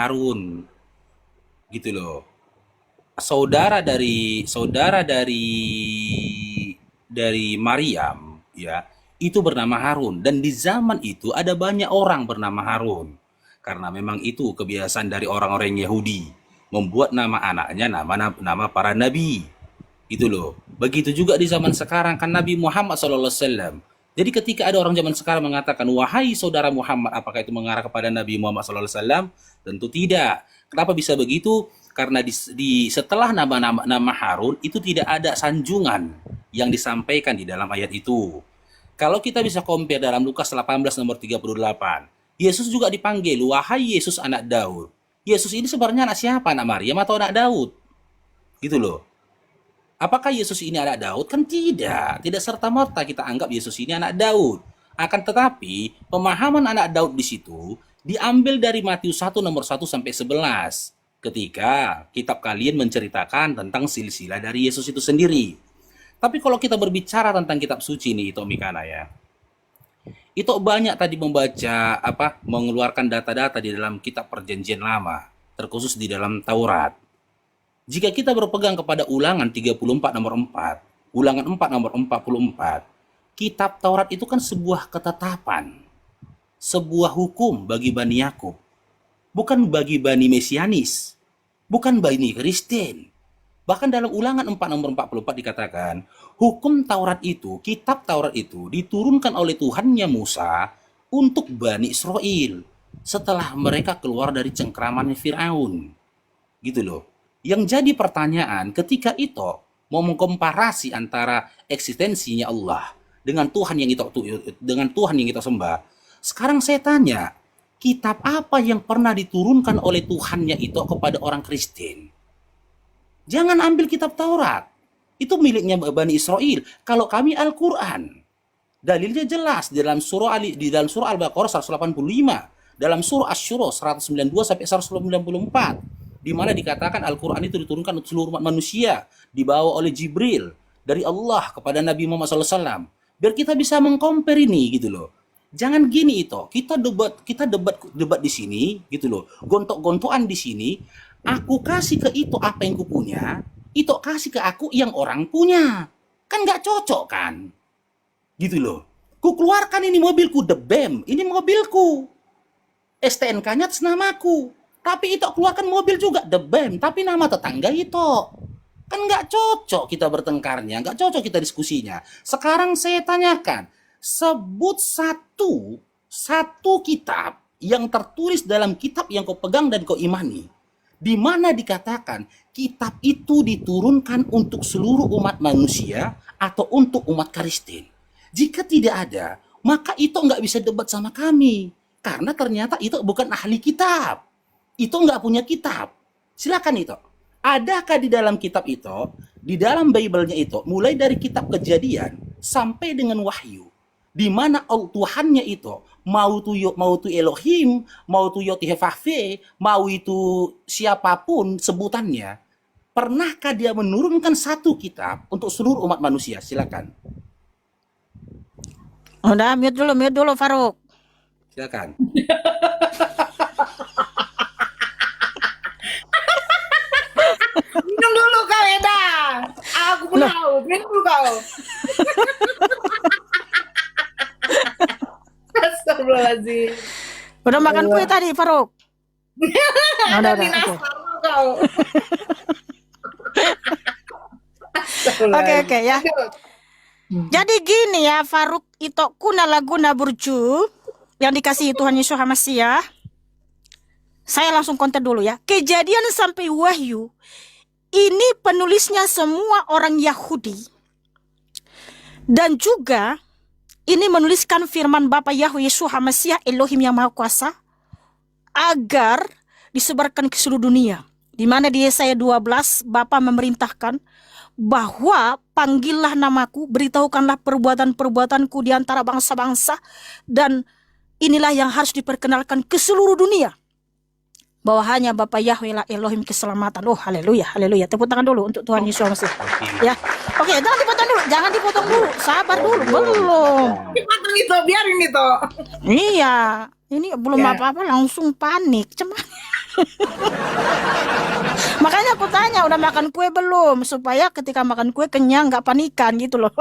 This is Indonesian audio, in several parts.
Harun, gitu loh. Saudara dari Maryam, ya, itu bernama Harun, dan di zaman itu ada banyak orang bernama Harun. Karena memang itu kebiasaan dari orang-orang Yahudi, membuat nama anaknya nama para nabi. Itu loh. Begitu juga di zaman sekarang kan Nabi Muhammad SAW. Jadi ketika ada orang zaman sekarang mengatakan, wahai saudara Muhammad, apakah itu mengarah kepada Nabi Muhammad SAW? Tentu tidak. Kenapa bisa begitu? Karena setelah nama Harun itu tidak ada sanjungan yang disampaikan di dalam ayat itu. Kalau kita bisa compare dalam Lukas 18 nomor 38, Yesus juga dipanggil, wahai Yesus anak Daud. Yesus ini sebenarnya anak siapa? Anak Maryam atau anak Daud? Gitu loh. Apakah Yesus ini anak Daud? Kan tidak. Tidak serta-merta kita anggap Yesus ini anak Daud. Akan tetapi, pemahaman anak Daud di situ diambil dari Matius 1 nomor 1 sampai 11. Ketika kitab kalian menceritakan tentang silsilah dari Yesus itu sendiri. Tapi kalau kita berbicara tentang kitab suci nih, Ito Mikana ya. Ito banyak tadi membaca mengeluarkan data-data di dalam kitab Perjanjian Lama, terkhusus di dalam Taurat. Jika kita berpegang kepada Ulangan 34 nomor 4, Ulangan 4 nomor 44, kitab Taurat itu kan sebuah ketetapan, sebuah hukum bagi Bani Yakub, bukan bagi Bani Mesianis, bukan Bani Kristen. Bahkan dalam Ulangan 4 nomor 44 dikatakan, hukum Taurat itu, kitab Taurat itu diturunkan oleh Tuhannya Musa untuk Bani Israel setelah mereka keluar dari cengkraman Firaun. Gitu loh. Yang jadi pertanyaan ketika itu mau mengkomparasi antara eksistensinya Allah dengan Tuhan yang kita sembah. Sekarang saya tanya, kitab apa yang pernah diturunkan oleh Tuhannya itu kepada orang Kristen? Jangan ambil kitab Taurat. Itu miliknya Bani Israel. Kalau kami Al-Qur'an. Dalilnya jelas di dalam surah Al-Baqarah 185, dalam surah Asy-Syura 192 sampai 194. Di mana dikatakan Al-Quran itu diturunkan untuk seluruh umat manusia, dibawa oleh Jibril dari Allah kepada Nabi Muhammad SAW. Biar kita bisa mengcompare ini gitu loh. Jangan gini itu, kita debat di sini gitu loh, gontok-gontokan di sini. Aku kasih ke itu apa yang ku punya, itu kasih ke aku yang orang punya, kan nggak cocok kan? Gitu loh. Ku keluarkan ini mobilku, the BEM, ini mobilku, STNK-nya atas namaku. Tapi itu keluarkan mobil juga, the BEM, tapi nama tetangga itu. Kan nggak cocok kita bertengkarnya, nggak cocok kita diskusinya. Sekarang saya tanyakan, sebut satu kitab yang tertulis dalam kitab yang kau pegang dan kau imani, di mana dikatakan kitab itu diturunkan untuk seluruh umat manusia atau untuk umat Kristen. Jika tidak ada, maka itu nggak bisa debat sama kami. Karena ternyata itu bukan ahli kitab. Itu nggak punya kitab. Silakan itu. Adakah di dalam kitab itu, di dalam Bible-nya itu, mulai dari kitab Kejadian sampai dengan Wahyu, di mana Tuhannya itu mau itu Elohim, mau itu Yotihevave, mau itu siapapun sebutannya, pernahkah dia menurunkan satu kitab untuk seluruh umat manusia? Silakan. Udah mute dulu Faruk. Silakan. Minum dulu kau Eda. Aku pun haus. Minum dulu kau. Astagfirullahaladzim. Udah makan kue tadi Faruk? Ada Oke. kau. Oke ya. Jadi gini ya Faruk, itu kuna laguna burju yang dikasihi Tuhan Yesus Hamasiah. Saya langsung konten dulu ya. Kejadian sampai Wahyu ini penulisnya semua orang Yahudi. Dan juga ini menuliskan firman Bapa Yahweh Yesus Hamasiah Elohim yang Maha Kuasa agar disebarkan ke seluruh dunia. Di mana di Yesaya 12 Bapa memerintahkan bahwa panggillah namaku, beritahukanlah perbuatan-perbuatanku di antara bangsa-bangsa, dan inilah yang harus diperkenalkan ke seluruh dunia, bahwa hanya Bapa Yahweh lah Elohim keselamatan. Oh haleluya, haleluya. Tepuk tangan dulu untuk Tuhan Yesus Kristus. Ya. Oke, jangan dipotong dulu. Sabar dulu, belum. Dipotong itu, biarin itu. Iya, ini belum apa-apa langsung panik. Cuman Makanya aku tanya udah makan kue belum, supaya ketika makan kue kenyang nggak panikan gitu loh.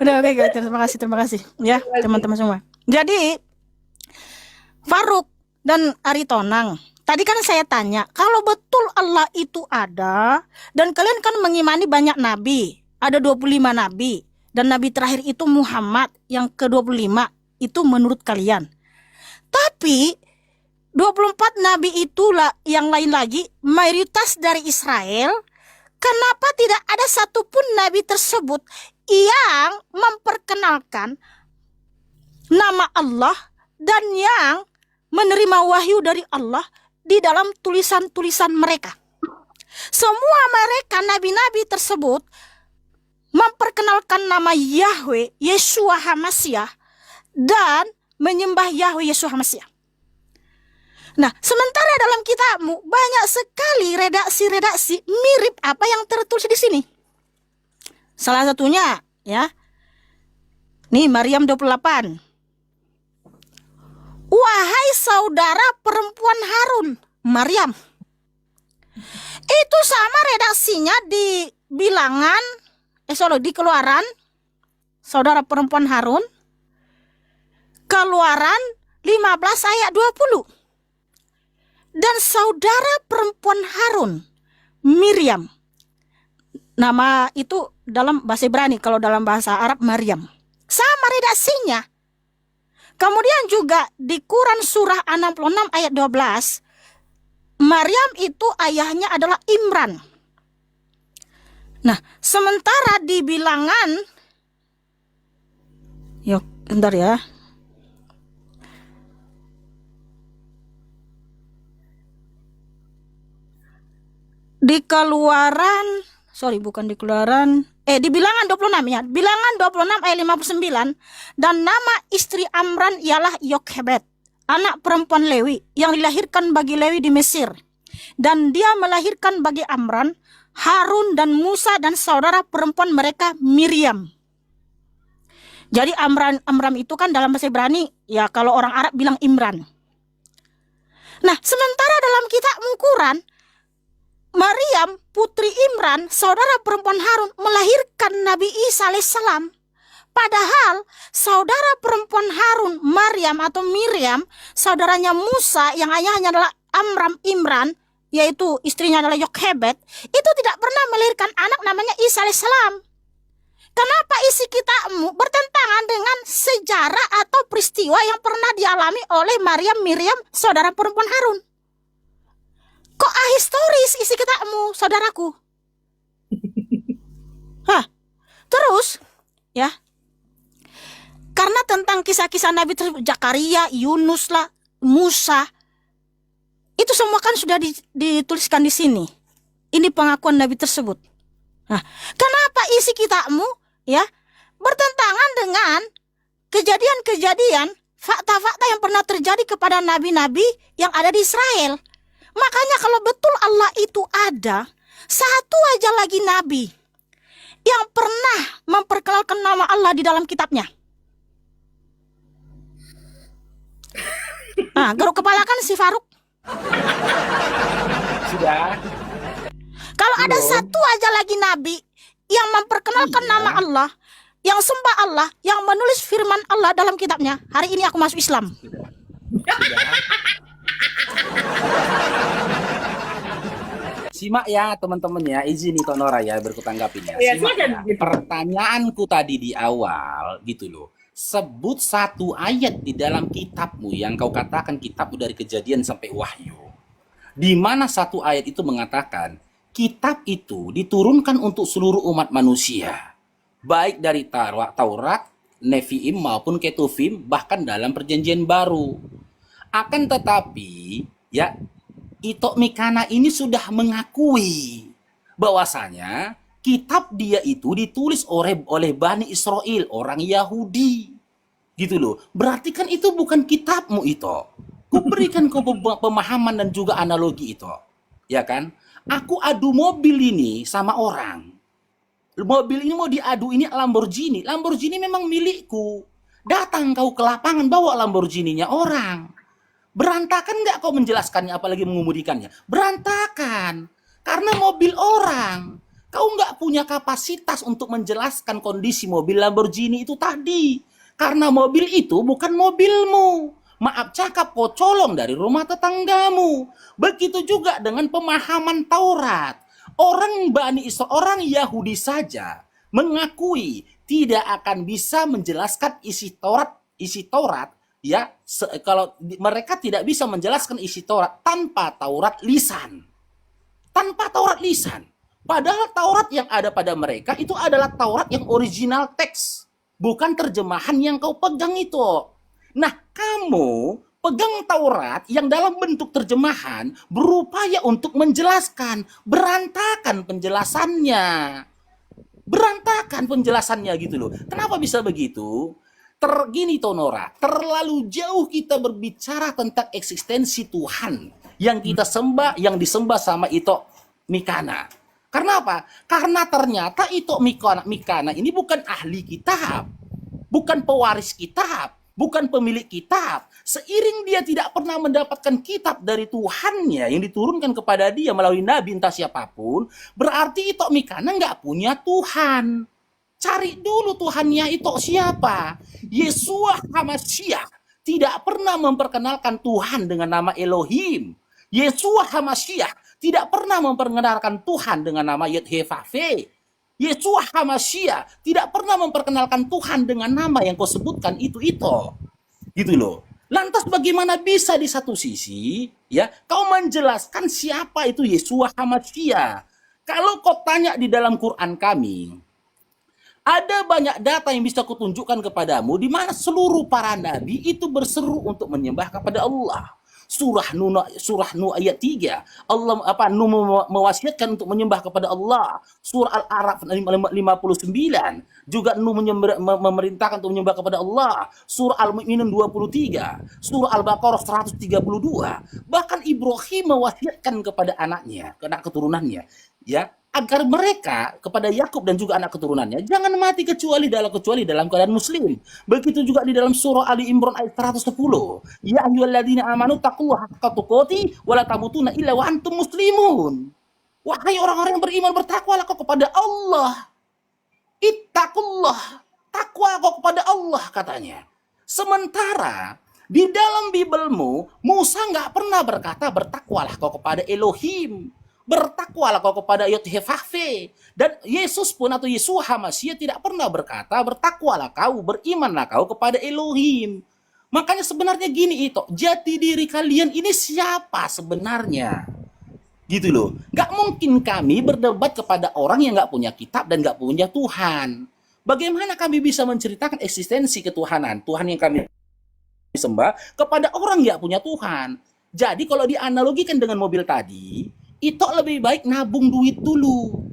Udah oke guys, terima kasih ya teman-teman semua. Jadi Faruk dan Aritonang, tadi kan saya tanya, kalau betul Allah itu ada dan kalian kan mengimani banyak nabi, ada 25 nabi dan nabi terakhir itu Muhammad yang ke-25, itu menurut kalian. Tapi 24 nabi itulah yang lain lagi mayoritas dari Israel. Kenapa tidak ada satupun nabi tersebut yang memperkenalkan nama Allah dan yang menerima wahyu dari Allah di dalam tulisan-tulisan mereka? Semua mereka nabi-nabi tersebut memperkenalkan nama Yahweh Yeshua HaMashiach dan menyembah Yahweh Yeshua HaMashiach. Nah, sementara dalam kitabmu banyak sekali redaksi-redaksi mirip apa yang tertulis di sini. Salah satunya ya. Nih Maryam 28. Wahai saudara perempuan Harun, Maryam. Itu sama redaksinya di Bilangan, di Keluaran, saudara perempuan Harun. Keluaran 15 ayat 20. Dan saudara perempuan Harun, Miriam. Nama itu dalam bahasa Ibrani, kalau dalam bahasa Arab Maryam. Sama redaksinya. Kemudian juga di Quran surah 66 ayat 12, Maryam itu ayahnya adalah Imran. Nah, sementara di Bilangan, yuk, bentar ya. Di Keluaran, bukan di Keluaran, di Bilangan 26 ya. Bilangan 26 ayat 59. Dan nama istri Amran ialah Yokhebed, anak perempuan Lewi, yang dilahirkan bagi Lewi di Mesir. Dan dia melahirkan bagi Amran, Harun dan Musa dan saudara perempuan mereka Miriam. Jadi Amram itu kan dalam bahasa Ibrani, ya kalau orang Arab bilang Imran. Nah, sementara dalam kitabmu Quran, Maryam, putri Imran, saudara perempuan Harun, melahirkan Nabi Isa alaihissalam. Padahal saudara perempuan Harun, Maryam atau Miriam, saudaranya Musa yang ayahnya adalah Imran, yaitu istrinya adalah Yokhebed, itu tidak pernah melahirkan anak namanya Isa alaihissalam. Kenapa isi kitabmu bertentangan dengan sejarah atau peristiwa yang pernah dialami oleh Miriam, saudara perempuan Harun? Kok ahistoris isi kitabmu, saudaraku? Terus, ya, karena tentang kisah-kisah Nabi tersebut, Zakaria, Yunus lah, Musa, itu semua kan sudah dituliskan di sini. Ini pengakuan Nabi tersebut. Nah, kenapa isi kitabmu, ya, bertentangan dengan kejadian-kejadian, fakta-fakta yang pernah terjadi kepada nabi-nabi yang ada di Israel? Makanya kalau betul Allah itu ada, satu aja lagi nabi yang pernah memperkenalkan nama Allah di dalam kitabnya. Nah, garuk kepala kan si Faruk? Sudah. Kalau ada satu aja lagi nabi yang memperkenalkan nama Allah, yang sembah Allah, yang menulis firman Allah dalam kitabnya, hari ini aku masuk Islam. Sudah. Simak ya teman-teman ya, izin nih Tonora ya berkutanggapinya. Ya, Simak silakan, ya. gitu. Pertanyaanku tadi di awal gitu loh. Sebut satu ayat di dalam kitabmu yang kau katakan kitabmu dari Kejadian sampai Wahyu. Di mana satu ayat itu mengatakan kitab itu diturunkan untuk seluruh umat manusia. Baik dari Taurat, Nevi'im maupun Ketuvim, bahkan dalam perjanjian baru. Akan tetapi ya, Itok Mikana ini sudah mengakui bahwasanya kitab dia itu ditulis oleh Bani Israel, orang Yahudi. Gitu loh. Berarti kan itu bukan kitabmu itu. Kuberikan kau pemahaman dan juga analogi itu. Ya kan? Aku adu mobil ini sama orang. mobil ini mau diadu, ini Lamborghini. Lamborghini memang milikku. Datang kau ke lapangan, bawa Lamborghini-nya orang. Berantakan nggak kau menjelaskannya, apalagi mengemudikannya? Berantakan. Karena mobil orang. Kau nggak punya kapasitas untuk menjelaskan kondisi mobil Lamborghini itu tadi. Karena mobil itu bukan mobilmu. Maaf cakap, kau colong dari rumah tetanggamu. Begitu juga dengan pemahaman Taurat. Orang Yahudi saja mengakui tidak akan bisa menjelaskan isi Taurat ya, kalau mereka tidak bisa menjelaskan isi Taurat tanpa Taurat lisan. Tanpa Taurat lisan. Padahal Taurat yang ada pada mereka itu adalah Taurat yang original teks, bukan terjemahan yang kau pegang itu. Nah, kamu pegang Taurat yang dalam bentuk terjemahan, berupaya untuk menjelaskan, berantakan penjelasannya. Berantakan penjelasannya gitu loh. Kenapa bisa begitu? Gini Tonora, terlalu jauh kita berbicara tentang eksistensi Tuhan yang kita sembah, yang disembah sama Ito Mikana. Karena apa? Karena ternyata Ito Mikana ini bukan ahli kitab, bukan pewaris kitab, bukan pemilik kitab. Seiring dia tidak pernah mendapatkan kitab dari Tuhannya yang diturunkan kepada dia melalui nabi entah siapapun, berarti Ito Mikana nggak punya Tuhan. Cari dulu Tuhannya itu siapa. Yeshua HaMashiach tidak pernah memperkenalkan Tuhan dengan nama Elohim. Yeshua HaMashiach tidak pernah memperkenalkan Tuhan dengan nama Yud-He-Vav-He. Yeshua HaMashiach tidak pernah memperkenalkan Tuhan dengan nama yang kau sebutkan itu. Gitu loh. Lantas bagaimana bisa di satu sisi ya kau menjelaskan siapa itu Yeshua HaMashiach? Kalau kau tanya di dalam Quran kami, ada banyak data yang bisa kutunjukkan kepadamu di mana seluruh para nabi itu berseru untuk menyembah kepada Allah. Surah Nuh ayat 3. Allah Nuh mewasiatkan untuk menyembah kepada Allah. Surah Al-A'raf 59 juga Nuh memerintahkan untuk menyembah kepada Allah. Surah Al-Mu'minun 23, Surah Al-Baqarah 132. Bahkan Ibrahim mewasiatkan kepada anaknya, anak keturunannya, ya, agar mereka kepada Yakub dan juga anak keturunannya jangan mati kecuali dalam keadaan muslim. Begitu juga di dalam surah Ali Imran ayat 110. Ya ayyuhalladzina amanu taqullaha haqqa tuqatih wa la tamutunna illa wa antum muslimun. Wahai orang-orang yang beriman, bertakwalah kau kepada Allah. Ittaqullah, takwa kau kepada Allah katanya. Sementara di dalam Bibelmu Musa nggak pernah berkata bertakwalah kau kepada Elohim. Bertakwalah kau kepada Yud-He-Vav-He. Dan Yesus pun atau Yeshua HaMashiach tidak pernah berkata bertakwalah kau, berimanlah kau kepada Elohim. Makanya sebenarnya gini itu, jati diri kalian ini siapa sebenarnya? Gitu loh. Gak mungkin kami berdebat kepada orang yang gak punya kitab dan gak punya Tuhan. Bagaimana kami bisa menceritakan eksistensi ketuhanan, Tuhan yang kami sembah, kepada orang yang gak punya Tuhan? Jadi kalau dianalogikan dengan mobil tadi, itu lebih baik nabung duit dulu.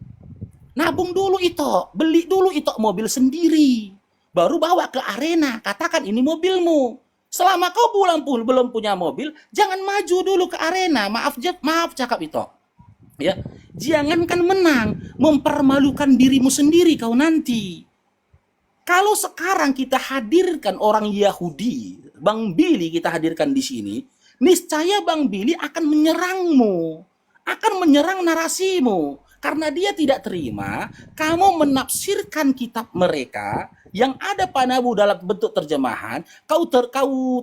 Nabung dulu itu, beli dulu itu mobil sendiri. Baru bawa ke arena, katakan ini mobilmu. Selama kau belum punya mobil, jangan maju dulu ke arena. Maaf cakap itu. Ya, jangankan menang, mempermalukan dirimu sendiri kau nanti. Kalau sekarang kita hadirkan orang Yahudi, Bang Billy kita hadirkan di sini, niscaya Bang Billy akan menyerangmu. Akan menyerang narasimu karena dia tidak terima kamu menafsirkan kitab mereka yang ada padamu dalam bentuk terjemahan, kau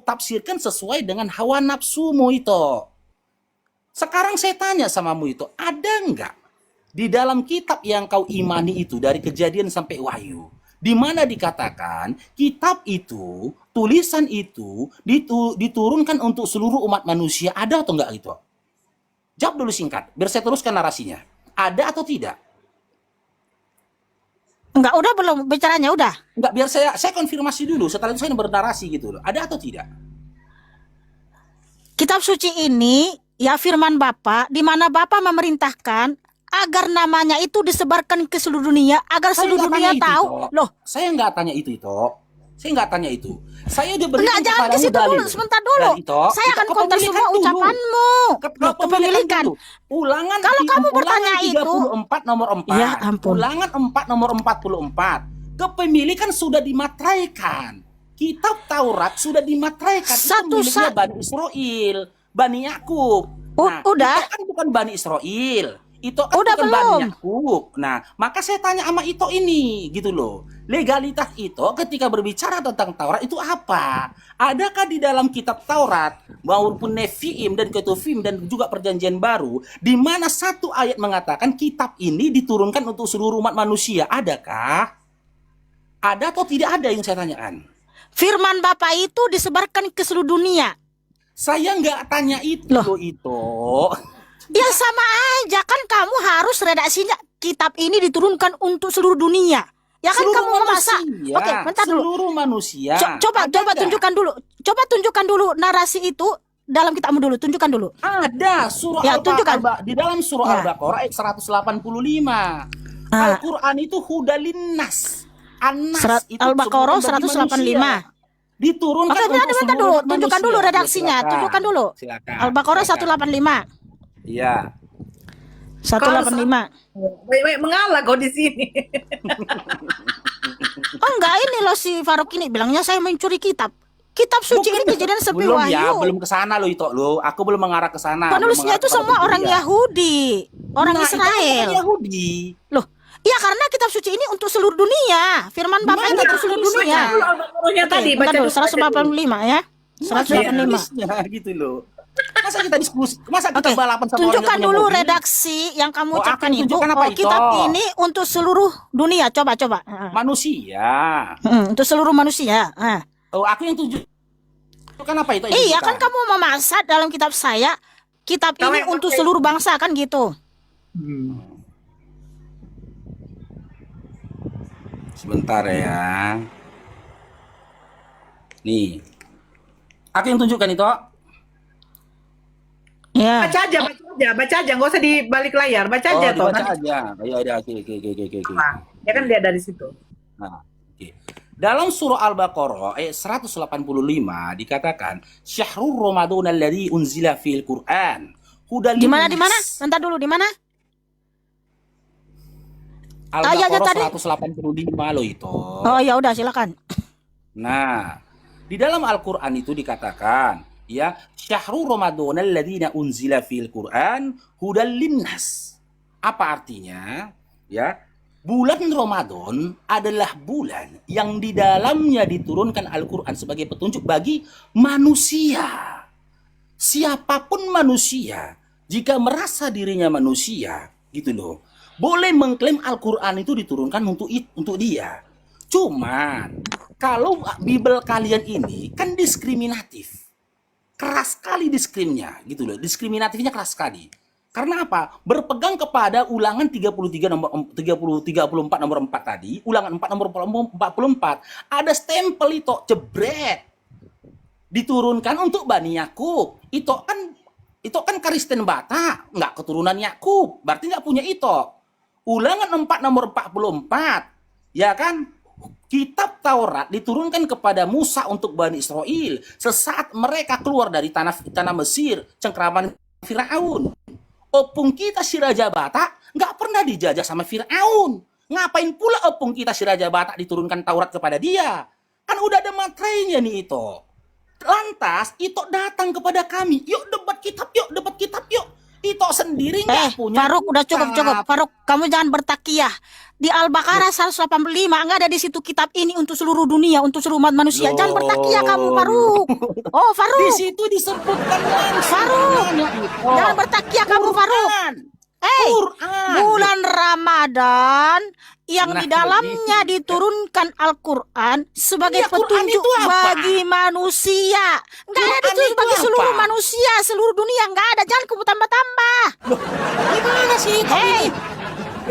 tafsirkan sesuai dengan hawa nafsumu itu. Sekarang saya tanya samamu itu, ada enggak di dalam kitab yang kau imani itu dari Kejadian sampai Wahyu, di mana dikatakan kitab itu, tulisan itu diturunkan untuk seluruh umat manusia, ada atau enggak itu? Jawab dulu singkat, biar saya teruskan narasinya. Ada atau tidak? Enggak, udah belum bicaranya, udah. Enggak, biar saya konfirmasi dulu, setelah itu saya bernarasi gitu loh. Ada atau tidak? Kitab suci ini, ya firman Bapa, di mana Bapa memerintahkan agar namanya itu disebarkan ke seluruh dunia, agar Saya seluruh nggak dunia tanya itu, tahu. Tok. Loh, Saya nggak tanya itu. Saya nggak tanya itu. Saya udah berikan Enggak, jangan ke kepadamu situ dulu, dalil. sebentar dulu. Dan itu Saya akan counter kepemilikan semua dulu. ucapanmu. Loh, kepemilikan. Dulu. Ulangan Kalau kamu bertanya ulangan itu, 34 nomor 4. ya ampun. Ulangan 4 nomor 44. Kepemilikan sudah dimateraikan. Kitab Taurat sudah dimateraikan. Itu miliknya Bani Israel, Bani Yakub. Nah, udah. itu kan bukan Bani Israel. Itu kan Udah bukan belum? Bani Yakub. Nah, maka saya tanya sama Ito ini, gitu loh. Legalitas Ito ketika berbicara tentang Taurat itu apa? Adakah di dalam kitab Taurat maupun Nevi'im dan Ketuvim dan juga Perjanjian Baru di mana satu ayat mengatakan kitab ini diturunkan untuk seluruh umat manusia? Adakah? Ada atau tidak ada yang saya tanyakan? Firman Bapak itu disebarkan ke seluruh dunia. Saya nggak tanya itu Loh. Ito. Ya sama aja kan, kamu harus redaksinya kitab ini diturunkan untuk seluruh dunia. Ya kan, Seluruh kamu memasak. manusia. Oke, bentar dulu. Seluruh manusia. Coba Ada nggak? tunjukkan dulu. Coba tunjukkan dulu narasi itu dalam kitabmu dulu. Tunjukkan dulu. Ada surah Ya, tunjukkan. di dalam surah Ya. Al-Baqarah ayat 185. Ah. Al-Qur'an itu hudalinnas. Anas itu Al-Baqarah sebutan bagi 185. manusia. Diturunkan Oke, bentar untuk dulu. seluruh Tunjukkan manusia. dulu redaksinya. Silakan. Tunjukkan dulu. Silakan. Al-Baqarah Silakan. 185. Iya. 185. Baik-baik mengalah kau di sini. Oh enggak, ini loh si Faruk ini bilangnya saya mencuri kitab. Kitab suci ini kejadian sepi Belum ya, wahyu. belum ke sana lo itu lo. Aku belum mengarah ke sana. Penulisnya itu semua orang Yahudi, orang Nah, itu Israel. orang Yahudi. Loh, iya karena kitab suci ini untuk seluruh dunia. Firman Bapak itu untuk seluruh dunia. Dulu Al-Baqarahnya tadi Bentar baca dulu, dulu. 185 ya. 185. Tulisnya gitu loh. Masa kita diskusi, masa kita Oke, balapan sama orang tunjukkan yang punya dulu mobil? redaksi yang kamu Oh, ucapkan akan itu. tunjukkan apa Oh, itu? kitab ini untuk seluruh dunia. Coba. Manusia. Untuk seluruh manusia. Oh, aku yang tunjuk. Kan apa itu? Iya kan, kamu memasak dalam kitab saya. Kitab Kamu ini yang untuk pakai. seluruh bangsa kan gitu. Sebentar ya. Nih. Aku yang tunjukkan itu. Ya. Baca aja, nggak usah di balik layar, baca aja toh. Dibaca aja. Ya, oke. Nah, ya kan lihat dari situ. Nah, oke. Dalam surah Al-Baqarah ayat 185 dikatakan Syahrul Ramadan alladzi unzila fil Qur'an hudal Di mana? linnas. Bentar dulu, di mana? Ayatnya tadi? Al-Baqarah 185 lo itu. Oh ya udah, silakan. Nah, di dalam Al-Qur'an itu dikatakan ya Syahrul Ramadan alladzi unzila fil Qur'an hudal linnas. Apa artinya? Ya, bulan Ramadan adalah bulan yang di dalamnya diturunkan Al-Quran sebagai petunjuk bagi manusia. Siapapun manusia, jika merasa dirinya manusia, gitu loh, boleh mengklaim Al-Quran itu diturunkan untuk dia. Cuman, kalau Bible kalian ini kan diskriminatif. Keras sekali diskrimnya, gitu loh. Diskriminatifnya keras sekali. Karena apa? Berpegang kepada ulangan 34 nomor 4 tadi, ulangan 4 nomor 44, ada stempel itu jebret. Diturunkan untuk Bani Yakub. Itu kan Kristen Batak, nggak keturunan Yakub, berarti nggak punya itu. Ulangan 4 nomor 44, ya kan? Kitab Taurat diturunkan kepada Musa untuk Bani Israel sesaat mereka keluar dari tanah Mesir, cengkraman Firaun. Opung kita si Raja Batak nggak pernah dijajah sama Firaun. Ngapain pula opung kita si Raja Batak diturunkan Taurat kepada dia? Kan udah ada materainya nih itu. Lantas itu datang kepada kami. Yuk debat kitab yuk. Itu sendiri nggak punya. Faruk, udah cukup. Faruk, kamu jangan bertakiyah. Di Al-Baqarah 185 nggak ada di situ kitab ini untuk seluruh dunia, untuk seluruh umat manusia. Jangan bertakiyah kamu, Faruk. Oh, Faruk. Di situ disebutkan langsung. Faruk, Oh. jangan bertakiyah kamu, Faruk. Quran. Bulan Ramadan yang Nah, di dalamnya diturunkan Al-Quran sebagai Iya, Quran petunjuk itu apa? bagi manusia. Nggak ada Quran itu itu bagi apa? seluruh manusia, seluruh dunia. Nggak ada. Jangan kamu tambah-tambah. Gimana sih itu? Hei,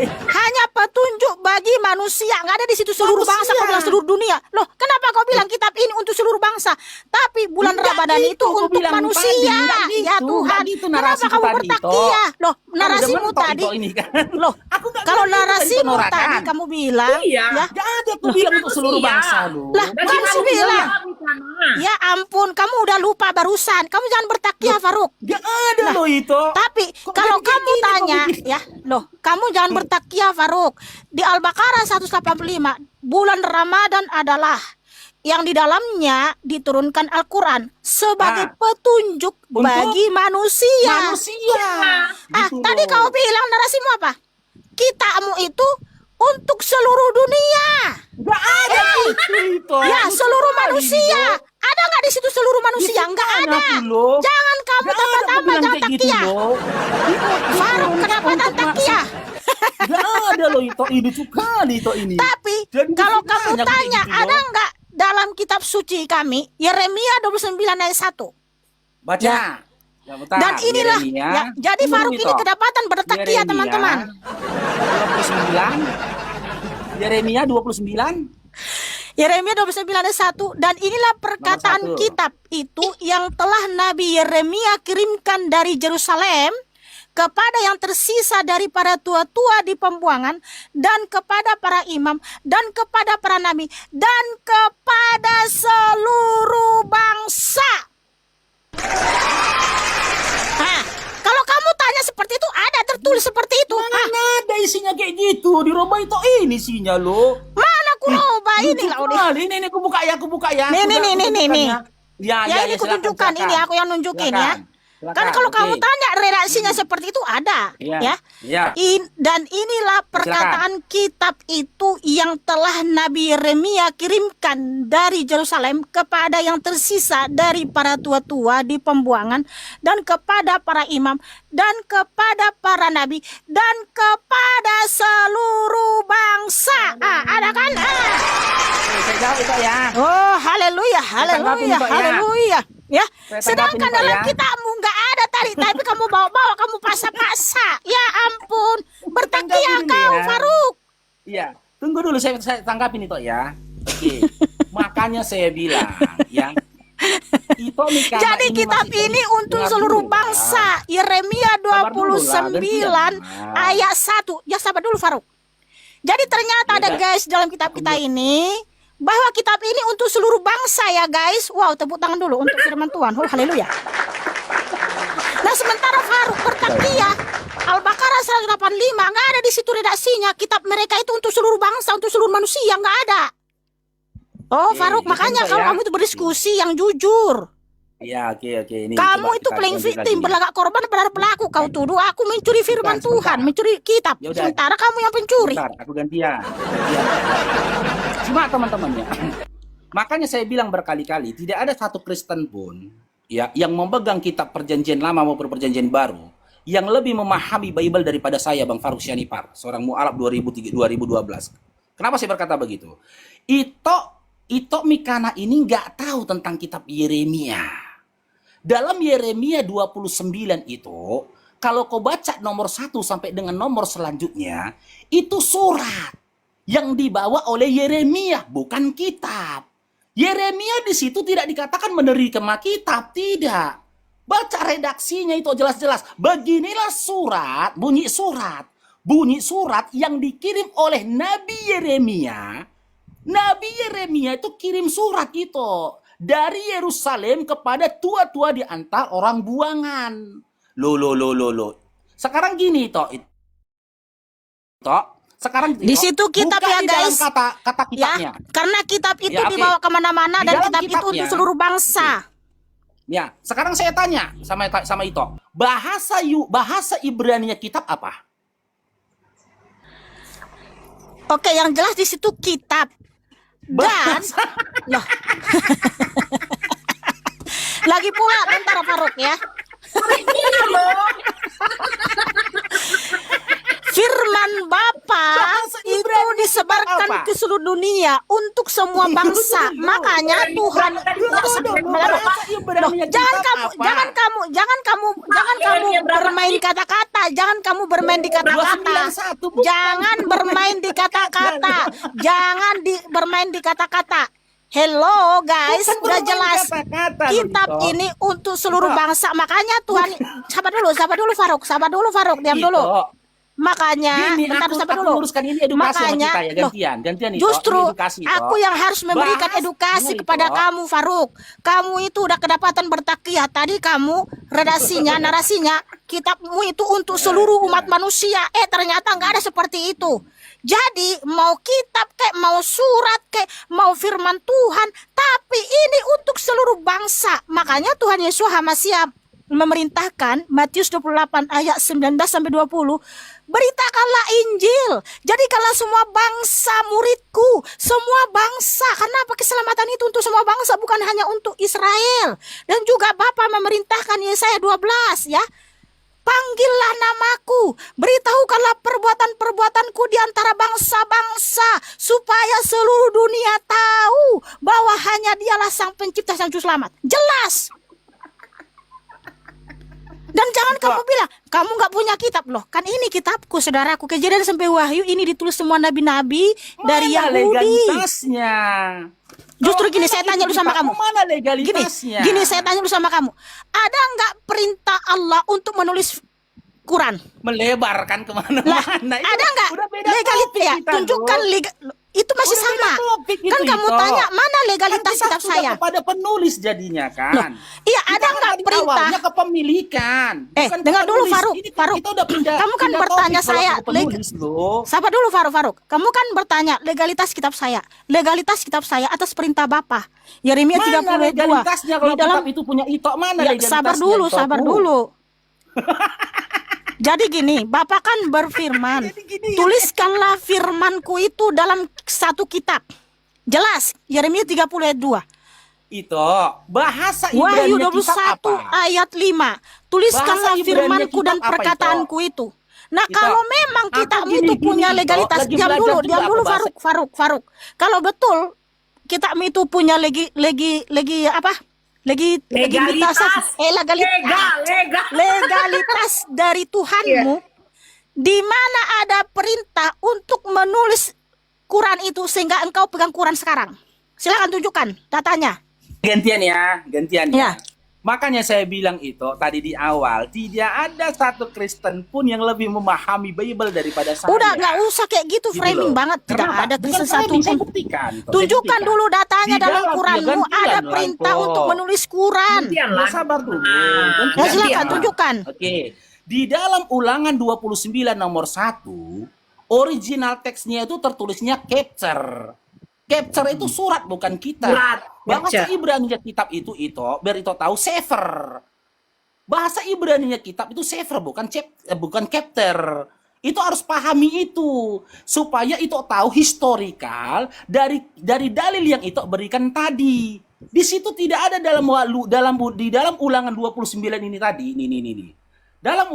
hanya petunjuk bagi manusia, nggak ada di situ seluruh bangsa. Manusia. Kau bilang seluruh dunia. Loh, kenapa kau bilang kitab ini untuk seluruh bangsa? Tapi bulan Nggak Ramadan gitu, itu kau untuk bilang manusia. tadi, nggak gitu, Ya Tuhan, nggak gitu kenapa narasi kamu tadi, bertakiyah? Loh, narasimu tadi. Ini kan. Loh, Aku nggak kalau bilang itu narasimu penolakan. tadi kamu bilang, Iya. ya, Nggak ada aku bilang untuk seluruh bangsa loh. Lah, Dan kamu kita bilang. di sana. ya ampun, kamu udah lupa barusan. Kamu jangan bertakiyah, Faruk. Nggak ada loh itu. Tapi Kok kalau jadi kayak kamu gini, kok tanya, begini? ya, loh, kamu jangan bertakiyah, Faruk. Di Al-Baqarah 185, bulan Ramadan adalah yang di dalamnya diturunkan Al-Quran sebagai petunjuk Untuk bagi manusia. Manusia. Gitu Tadi loh. kau bilang narasimu apa? Kitamu itu untuk seluruh dunia. Nggak ada itu. Ya, Lucu seluruh sekali, manusia. loh. Ada nggak di situ seluruh manusia? Itu Nggak kan ada. aku, loh. Jangan kamu Nggak ada aku tambah-tambah, bilang jangan kayak gitu, takiyah. loh. Faruk, kenapa tak takiyah? Nggak ada loh itu. Ini sekali itu ini. Tapi Jadi kalau fitnahnya kamu kayak tanya, gitu, ada loh. nggak dalam kitab suci kami Yeremia 29 ayat 1? Baca. Ya. Ya, bentar. Dan inilah, Yeremia. ya, jadi Tunggu Faruk dulu, ini Ito. kedapatan bertakiyah, Yeremia teman-teman. 29. Yeremia 29. Yeremia 29 ayat 1. Dan inilah perkataan Nomor 1. kitab itu yang telah Nabi Yeremia kirimkan dari Yerusalem kepada yang tersisa dari para tua-tua di pembuangan, dan kepada para imam, dan kepada para nabi, dan kepada seluruh bangsa. Nah, kalau kamu tanya seperti itu, ada tertulis seperti itu. Mana ada isinya kayak gitu? Di Roma itu ini isinya loh. Mana kuroba ini lah udah. Ini aku buka ya, aku buka ya. Nih, Aku nih, buka, nih, aku nih, nih. bukannya. Ya, Ya, ini silakan, kutunjukkan, silakan. ini aku yang nunjukin ya. Silakan, Kan kalau oke. kamu tanya redaksinya seperti itu ada, Iya, ya. iya. Dan inilah perkataan kitab itu yang telah Nabi Yeremia kirimkan dari Yerusalem kepada yang tersisa dari para tua-tua di pembuangan, dan kepada para imam, dan kepada para nabi, dan kepada seluruh bangsa. Ada kan? Saya jawab itu ya. Oh, haleluya, tanggapin, haleluya, Pak, ya. haleluya. Ya, Saya sedangkan tanggapin, Pak, dalam ya. kitabmu nggak ada tadi, tapi kamu bawa-bawa, kamu paksa-paksa. Ya ampun, bertakiyah Tanggapin kau, ya. Faruk. Iya, tunggu dulu saya tanggapin itu ya. Oke. Makanya saya bilang ya. Itu nih karena Jadi kitab masih- ini untuk Dengar seluruh dulu lah. bangsa. Yeremia Sabar dulu lah, 29 gantian. ayat 1. Ya sabar dulu, Faruk. Jadi ternyata Ya ada udah. guys dalam kitab kita ini, bahwa kitab ini untuk seluruh bangsa ya guys. Wow, tepuk tangan dulu untuk firman Tuhan. Oh, haleluya. Nah, sementara Faruk bertakiyah Al-Baqarah 185, nggak ada di situ redaksinya. Kitab mereka itu untuk seluruh bangsa, untuk seluruh manusia, nggak ada. Oh, Oke, Faruk, gitu makanya enggak kalau ya? kamu itu berdiskusi yang jujur. Iya, oke. Ini Kamu coba itu kita playing lanjut victim, lagi. berlagak korban pada pelaku. Kau tuduh aku mencuri firman Sebentar, Tuhan, sebentar. mencuri kitab. Ya udah. Sementara kamu yang pencuri. Bentar, aku gantian. Cuma teman-temannya. Makanya saya bilang berkali-kali, tidak ada satu Kristen pun ya yang memegang kitab perjanjian lama maupun perjanjian baru yang lebih memahami Bible daripada saya, Bang Faruk Syanipar, seorang mu'alaf 2012. Kenapa saya berkata begitu? Ito Mikana ini nggak tahu tentang kitab Yeremia. Dalam Yeremia 29 itu, kalau kau baca nomor 1 sampai dengan nomor selanjutnya, itu surat yang dibawa oleh Yeremia, bukan kitab. Yeremia di situ tidak dikatakan menerima kitab, tidak. Baca redaksinya itu jelas-jelas. Beginilah surat, bunyi surat yang dikirim oleh Nabi Yeremia. Nabi Yeremia itu kirim surat itu dari Yerusalem kepada tua-tua di antara orang buangan. Loh. Sekarang gini toh. Sekarang Di situ kitab buka ya, di dalam guys. kata kitabnya. Ya, karena kitab itu Ya, oke. dibawa kemana-mana Di dan dalam kitab itu kitabnya. untuk seluruh bangsa. Ya, sekarang saya tanya sama Ito. Bahasa Ibrani kitab apa? Oke, yang jelas di situ kitab. Dan loh. Lagi pula bentar Faruk ya. Firman Bapa Bahasa itu Ibrani disebarkan apa? ke seluruh dunia untuk semua bangsa. Makanya Tuhan Bahasa Ibrani Loh, kitab apa? jangan kamu jangan kamu bermain kata-kata. Jangan kamu bermain di kata-kata. 291 bukan. Jangan bermain di kata-kata. Jangan bermain di kata-kata. Hello guys, Bukan udah bermain jelas. kata-kata, Kitab Lito. ini untuk seluruh Lito. bangsa. Makanya Tuhan, sabar dulu Faruk, diam Lito. dulu. Makanya, Gini, bentar, aku sabar dulu. luruskan ini edukasi sama Makanya, kita ya, loh, gantian Ito. justru Ini edukasi, Ito. aku yang harus memberikan Bahas, edukasi dengar, kepada Ito. kamu, Faruk. Kamu itu udah kedapatan bertakiyah. Tadi kamu narasinya, kitabmu itu untuk seluruh umat manusia. Ternyata nggak ada seperti itu. Jadi mau kitab kayak mau surat kayak mau firman Tuhan, tapi ini untuk seluruh bangsa. Makanya Tuhan Yesus Hamasiah memerintahkan Matius 28 ayat 19 sampai 20, beritakanlah Injil. Jadi kalau semua bangsa muridku, semua bangsa, karena apa keselamatan itu untuk semua bangsa, bukan hanya untuk Israel. Dan juga Bapa memerintahkan Yesaya 12 ya. Panggillah namaku, beritahukanlah perbuatan-perbuatanku di antara bangsa-bangsa, supaya seluruh dunia tahu bahwa hanya Dialah Sang Pencipta, Sang Juru Selamat. Jelas. Dan jangan kamu bilang, kamu nggak punya kitab. Loh, kan ini kitabku, saudaraku. Kejadian sampai Wahyu ini ditulis semua nabi-nabi dari Mana Yahudi. legalitasnya? Justru Kalau gini, mana saya tanya dulu sama kamu. Mana legalitasnya? Gini, saya tanya dulu sama kamu. Ada nggak perintah Allah untuk menulis Quran? Melebarkan Lah, kemana-mana. Itu ada nggak udah beda legalitas topik ya? kita, Tunjukkan Dok. itu masih Udah sama. beda topik Kan itu, kamu Ito. tanya mana legalitas Kan kita kitab sudah saya? kepada penulis jadinya kan. Loh, iya, Kita ada kan nggak tadi perintah? awalnya kepemilikan. bukan Dengar dulu, penulis. Faruk. Ini kan Faruk, kita udah pindah. kamu kan pindah bertanya topik kalau saya, ke penulis loh. Sabar dulu Faruk. Kamu kan bertanya legalitas kitab saya. Legalitas kitab saya atas perintah Bapa. Yeremia 32. Mana legalitasnya kalau Di dalam kitab itu punya Ito? Mana ya, legalitasnya? sabar dulu. Itoku? Jadi gini, Bapak kan berfirman, tuliskanlah firmanku itu dalam satu kitab. Jelas, Yeremia 30 ayat 2. Ito, bahasa Wahyu Ibrani kitab 21 apa? ayat 5. Tuliskanlah Bahasa Ibrani firmanku dan kitab apa, perkataanku itu. Nah, Ito, kalau memang aku kitabmu gini, itu gini, punya Ito, legalitas, lagi diam belajar dulu juga aku bahasa. Faruk. Kalau betul kitabmu itu punya legalitas dari Tuhanmu, di mana ada perintah untuk menulis Quran itu sehingga engkau pegang Quran sekarang. Silakan tunjukkan datanya. Gantian ya. Ya. Makanya saya bilang itu tadi di awal, tidak ada satu Kristen pun yang lebih memahami Bible daripada saya. Udah nggak usah kayak gitu Gitu framing loh. banget. Tidak Kenapa? ada Bukan Kristen framing, satu saya pun. buktikan. Saya Tunjukkan buktikan. dulu datanya Di dalam dalam Quranmu gantian, ada Lanto. perintah untuk menulis Quran. Sabar dulu. Ya, silakan tunjukkan. Oke. Di dalam Ulangan 29 nomor 1, original teksnya itu tertulisnya capture. Capture itu surat, bukan kitab. Surat, Bahasa capture. Ibrani kitab itu biar itu tahu sefer. Bahasa Ibrani kitab itu sefer, bukan capture. Itu harus pahami itu supaya itu tahu historikal dari dalil yang itu berikan tadi. Di situ tidak ada di dalam Ulangan 29 ini tadi. Ini. Dalam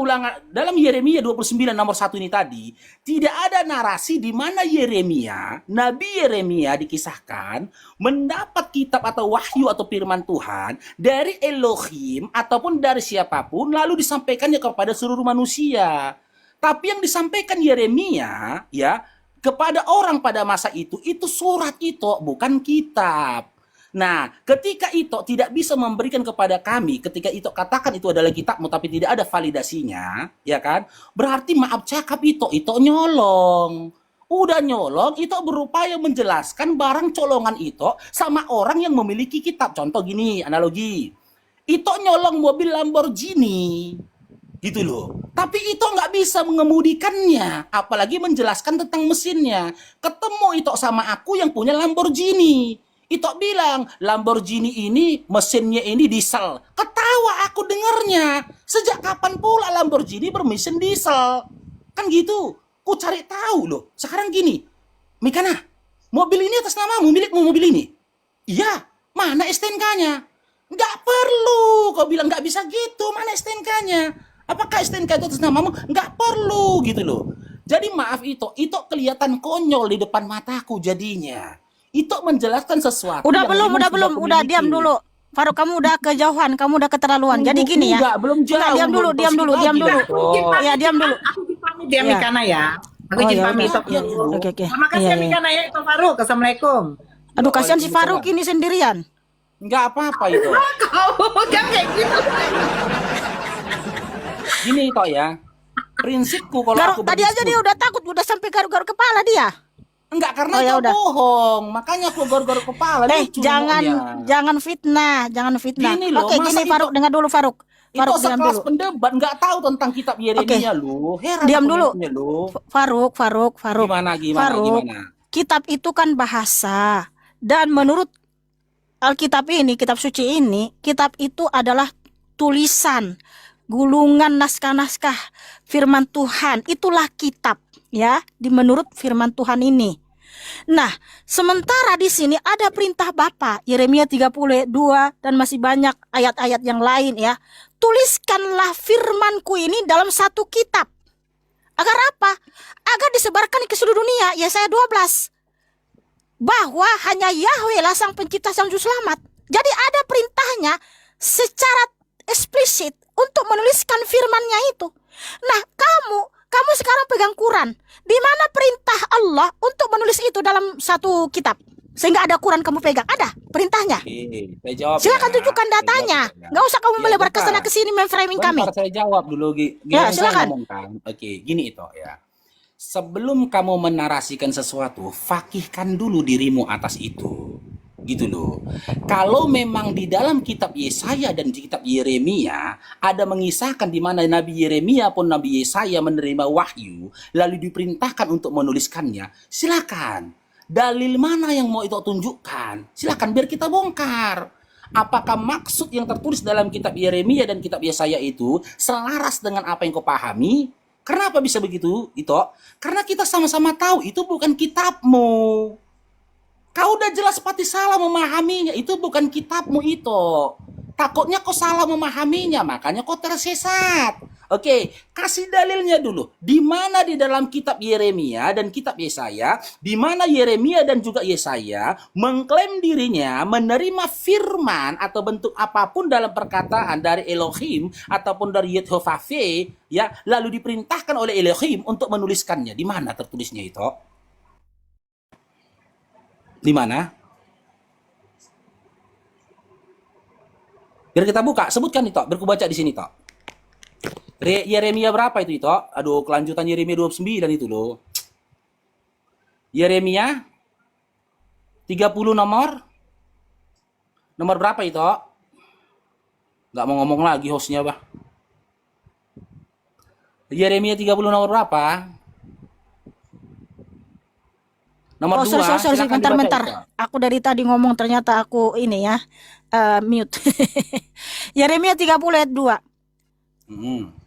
Yeremia 29 nomor 1 ini tadi, tidak ada narasi di mana Nabi Yeremia dikisahkan mendapat kitab atau wahyu atau firman Tuhan dari Elohim ataupun dari siapapun lalu disampaikannya kepada seluruh manusia. Tapi yang disampaikan Yeremia ya kepada orang pada masa itu surat itu, bukan kitab. Nah, ketika itu tidak bisa memberikan kepada kami, ketika itu katakan itu adalah kitabmu tapi tidak ada validasinya, ya kan? Berarti maaf cakap itu nyolong. Udah nyolong, itu berupaya menjelaskan barang colongan itu sama orang yang memiliki kitab. Contoh gini, analogi. Itu nyolong mobil Lamborghini. Gitu loh. Tapi itu nggak bisa mengemudikannya, apalagi menjelaskan tentang mesinnya. Ketemu itu sama aku yang punya Lamborghini. Itu bilang, Lamborghini ini mesinnya ini diesel. Ketawa aku dengernya. Sejak kapan pula Lamborghini bermesin diesel? Kan gitu. Ku cari tahu loh. Sekarang gini, Mikana, mobil ini atas namamu, milikmu mobil ini? Iya. Mana STNK-nya? Nggak perlu. Kau bilang nggak bisa gitu. Mana STNK-nya? Apakah STNK itu atas namamu? Nggak perlu gitu loh. Jadi maaf itu kelihatan konyol di depan mataku jadinya. Itu menjelaskan sesuatu Udah yang belum, memang sudah udah kumiliki. diam dulu. Faruk, kamu udah kejauhan, kamu udah keterlaluan. Jadi gini ya. Enggak, belum jauh. Enggak, diam dulu, belum diam dulu, proceed diam lagi dulu. lah, toh. Ya, diam dulu. Aku pamit ya Ya. Mikana ya. Aku Oh izin ya pamit udah. Tok dulu. Oke, oke. Terima kasih Iya, ya iya. Mikana ya, Pak Faruk. Assalamualaikum. Aduh, kasihan si Waalaikumsalam. Faruk ini sendirian. Enggak apa-apa itu. Kau jangan kayak gitu. Gini toh ya. Prinsipku kalau Garuk, aku tadi aja dia udah takut, udah sampai garuk-garuk kepala dia. Enggak, karena Oh, ya itu udah. bohong. Makanya aku garuk-garuk kepala. lucu Jangan ngomongnya. jangan fitnah, jangan fitnah. Gini loh, Oke, masa gini itu- Faruk, dengar dulu Faruk. Itu Faruk diam sekelas dulu. pendebat nggak tahu tentang kitab Yeremia lu. Heran Diam aku dulu. ngeliatnya lu. Faruk. Gimana? Faruk, kitab itu kan bahasa. Dan menurut Alkitab ini, kitab suci ini, kitab itu adalah tulisan, gulungan naskah-naskah firman Tuhan. Itulah kitab, ya, menurut firman Tuhan ini. Nah, sementara di sini ada perintah Bapa, Yeremia 32 dan masih banyak ayat-ayat yang lain ya. Tuliskanlah firmanku ini dalam satu kitab. Agar apa? Agar disebarkan ke seluruh dunia. Yesaya 12. Bahwa hanya Yahweh lah sang pencipta sang juru selamat. Jadi ada perintahnya secara eksplisit untuk menuliskan firmannya itu. Nah, kamu sekarang pegang Quran. Di mana perintah Allah untuk menulis itu dalam satu kitab? Sehingga ada Quran kamu pegang. Ada perintahnya. Oke, saya jawab. Silakan ya. tunjukkan Saya datanya. jawab ya. Nggak usah kamu Ya, melebar ke bentar. sana ke sini memframing kami. Bentar, saya jawab dulu. Ya, Saya silakan. ngomong kan. Oke, gini itu ya. Sebelum kamu menarasikan sesuatu, fakihkan dulu dirimu atas itu. Gitu loh. Kalau memang di dalam kitab Yesaya dan di kitab Yeremia ada mengisahkan di mana Nabi Yeremia pun Nabi Yesaya menerima wahyu lalu diperintahkan untuk menuliskannya, silakan. Dalil mana yang mau itu tunjukkan? Silakan biar kita bongkar. Apakah maksud yang tertulis dalam kitab Yeremia dan kitab Yesaya itu selaras dengan apa yang kau pahami? Kenapa bisa begitu? Itu karena kita sama-sama tahu itu bukan kitabmu. Kau udah jelas pasti salah memahaminya. Itu bukan kitabmu itu. Takutnya kau salah memahaminya, makanya kau tersesat. Oke, kasih dalilnya dulu. Di mana di dalam kitab Yeremia dan kitab Yesaya, di mana Yeremia dan juga Yesaya mengklaim dirinya menerima firman atau bentuk apapun dalam perkataan dari Elohim ataupun dari Yehovah, ya, lalu diperintahkan oleh Elohim untuk menuliskannya. Di mana tertulisnya itu? Di mana? Biar kita buka, sebutkan itu, biar ku baca di sini toh. Yeremia berapa itu? Aduh, kelanjutan Yeremia 29 itu loh. Yeremia 30 nomor berapa itu? Nggak mau ngomong lagi hostnya, bah. Yeremia 30 nomor berapa? Nomor 2. Sorry, bentar. Aku dari tadi ngomong ternyata aku ini ya, mute. Yeremia 30 ayat 2.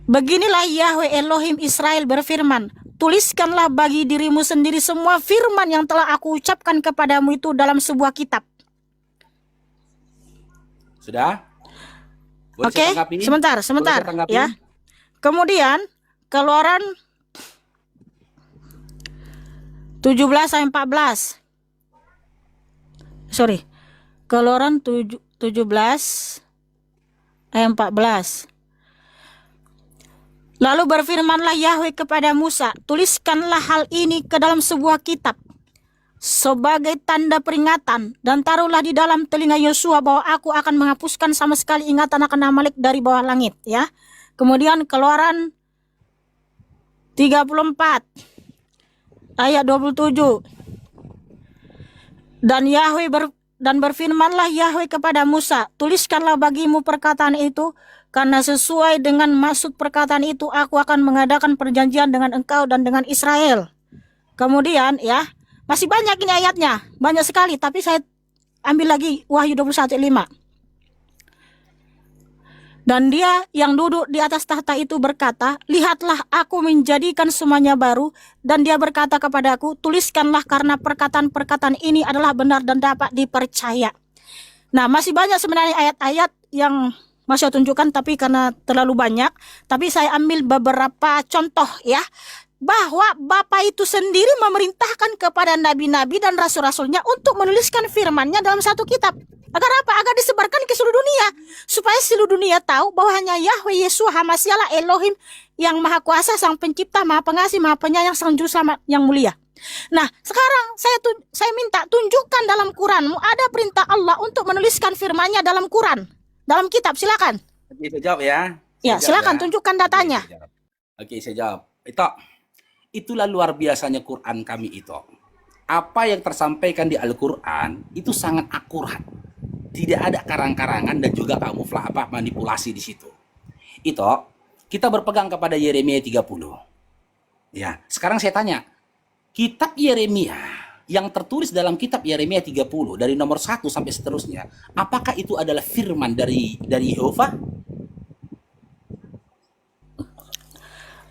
Beginilah Yahweh Elohim Israel berfirman, tuliskanlah bagi dirimu sendiri semua firman yang telah aku ucapkan kepadamu itu dalam sebuah kitab. Sudah? Boleh Oke, saya tanggapi? sebentar Boleh saya tanggapi? ya. Kemudian Keluaran 17 ayat 14. Sorry. Keluaran 17 ayat 14. Lalu berfirmanlah Yahweh kepada Musa, tuliskanlah hal ini ke dalam sebuah kitab sebagai tanda peringatan dan taruhlah di dalam telinga Yosua bahwa aku akan menghapuskan sama sekali ingatan akan Amalek dari bawah langit, ya. Kemudian Keluaran 34 ayat 27. Dan berfirmanlah Yahweh kepada Musa, tuliskanlah bagimu perkataan itu, karena sesuai dengan maksud perkataan itu aku akan mengadakan perjanjian dengan engkau dan dengan Israel. Kemudian ya, masih banyak ini ayatnya, banyak sekali, tapi saya ambil lagi Wahyu 21:5. Dan dia yang duduk di atas tahta itu berkata, lihatlah aku menjadikan semuanya baru. Dan dia berkata kepadaku, tuliskanlah karena perkataan-perkataan ini adalah benar dan dapat dipercaya. Nah, masih banyak sebenarnya ayat-ayat yang masih saya tunjukkan, tapi karena terlalu banyak. Tapi saya ambil beberapa contoh ya. bahwa Bapa itu sendiri memerintahkan kepada nabi-nabi dan rasul-rasulnya untuk menuliskan firman-Nya dalam satu kitab. Agar apa? Agar disebarkan ke seluruh dunia. Supaya seluruh dunia tahu bahwa hanya Yahweh Yeshua HaMashiach Elohim yang Maha Kuasa, Sang Pencipta, Maha Pengasih, Maha Penyayang, Sang Juru Selamat yang mulia. Nah, sekarang saya minta tunjukkan dalam Quranmu ada perintah Allah untuk menuliskan firman-Nya dalam Quran, dalam kitab. Silakan. Oke, saya jawab ya. Ya, Saya jawab silakan ya. tunjukkan datanya. Oke, saya jawab. Itulah luar biasanya Quran kami itu. Apa yang tersampaikan di Al-Quran itu sangat akurat. Tidak ada karang-karangan dan juga manipulasi di situ. Itu kita berpegang kepada Yeremia 30. Ya, sekarang saya tanya, kitab Yeremia yang tertulis dalam kitab Yeremia 30 dari nomor 1 sampai seterusnya, apakah itu adalah firman dari Yehova?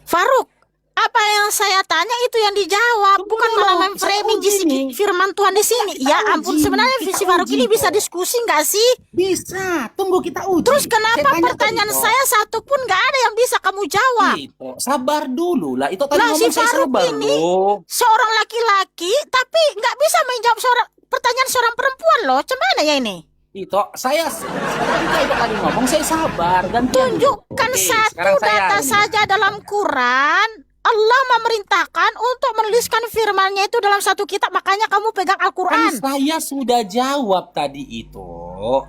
Faruk, apa yang saya tanya itu yang dijawab, bukan malah memframing firman Tuhan di sini. Ya ampun, sebenarnya si Faruk ini bisa diskusi nggak sih? Bisa, tunggu kita uji. Terus kenapa pertanyaan saya satu pun nggak ada yang bisa kamu jawab? Itu, sabar dulu lah. Itu tadi Lah si ngomong saya Faruk sabar ini loh. seorang laki-laki tapi nggak bisa menjawab pertanyaan seorang perempuan loh. Cemana ya ini? Itu saya ketika itu tadi ngomong saya sabar dan Tunjukkan Oke, satu sekarang saya data ini. saja dalam Quran. Allah memerintahkan untuk menuliskan firman-Nya itu dalam satu kitab, makanya kamu pegang Kan Al-Quran. saya sudah jawab tadi itu.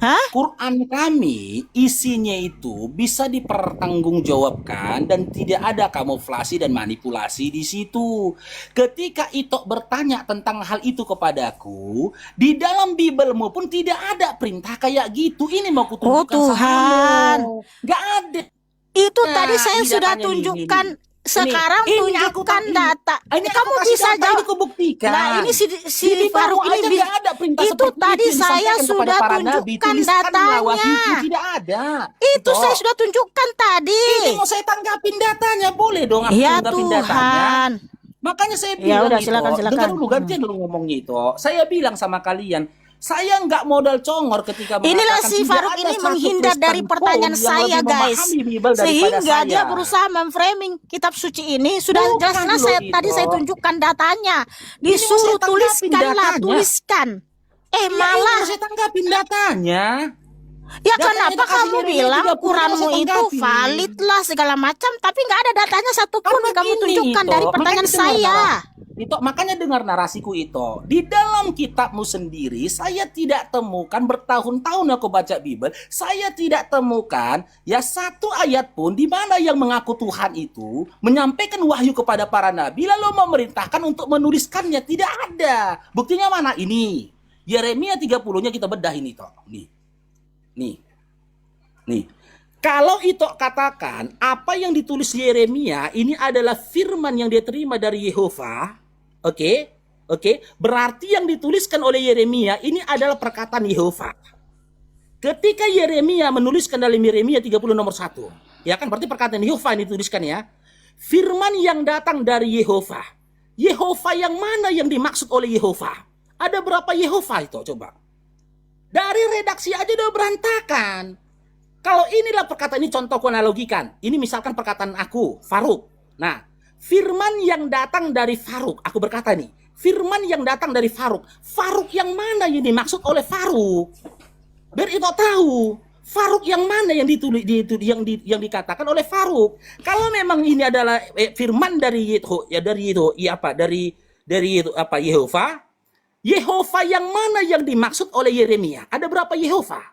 Hah? Quran kami isinya itu bisa dipertanggungjawabkan dan tidak ada kamuflasi dan manipulasi di situ. Ketika Ito bertanya tentang hal itu kepadaku, di dalam Bibelmu pun tidak ada perintah kayak gitu. Ini mau kutunjukkan Tuhan. Nggak ada. Itu Nah, tadi saya ini sudah datanya nih, tunjukkan. ini. Sekarang Ini aku tunjukkan kasih. data. Ini Kamu aku kasih bisa data, jawab. ini kubuktikan. Nah, ini si Di Faruk bawah ini aja nggak ada perintah itu seperti tadi itu saya disampaikan kepada sudah para nabi. tunjukkan Tuliskanlah datanya. wahyuku, tidak ada. Itu saya sudah tunjukkan tadi. Ini mau saya tanggapin datanya, boleh dong aku Ya tanggapin datanya. Tuhan. Makanya saya Ya bilang udah, itu, silakan. dengar dulu gantian dulu ngomongnya itu. Saya bilang sama kalian, saya nggak modal congor ketika Inilah mengatakan si tidak Faruk ada ini satu menghindar Kristen dari pun pertanyaan yang saya, lebih guys. memahami Bible daripada Sehingga saya. dia berusaha memframing kitab suci ini. Sudah Bukan jelas-jelas loh tadi itu. saya tunjukkan datanya. Ini mau Disuruh saya tanggapin tuliskanlah, datanya. tuliskan. Ya, Malah ini saya tanggapin datanya. ya Datanya kenapa dikasih kamu Yeremia bilang 30, Quranmu saya itu tanggapin. valid lah segala macam, tapi nggak ada datanya satupun Karena kamu gini, tunjukkan Ito, dari pertanyaan makanya dengar saya. makanya dengar narasiku itu. Di dalam kitabmu sendiri, saya tidak temukan, bertahun-tahun aku baca Bible, saya tidak temukan ya satu ayat pun di mana yang mengaku Tuhan itu menyampaikan wahyu kepada para nabi lalu memerintahkan untuk menuliskannya. Tidak ada. Buktinya mana? Ini. Yeremia 30-nya kita bedah ini toh. Nih. Kalau itu katakan apa yang ditulis Yeremia ini adalah firman yang dia terima dari Yehova, oke, berarti yang dituliskan oleh Yeremia ini adalah perkataan Yehova. Ketika Yeremia menuliskan dalam Yeremia 30 nomor 1, ya kan berarti perkataan Yehova yang dituliskan ya. Firman yang datang dari Yehova. Yehova yang mana yang dimaksud oleh Yehova? Ada berapa Yehova itu coba? Dari redaksi aja udah berantakan. Kalau inilah perkataan ini contohku analogikan. Ini misalkan perkataan aku, Faruk. Nah, firman yang datang dari Faruk. Aku berkata nih, firman yang datang dari Faruk. Faruk yang mana yang dimaksud oleh Faruk? Biar itu tahu. Faruk yang mana yang ditulis yang dikatakan oleh Faruk. Kalau memang ini adalah firman dari Yehova. Yehova yang mana yang dimaksud oleh Yeremia? Ada berapa Yehova?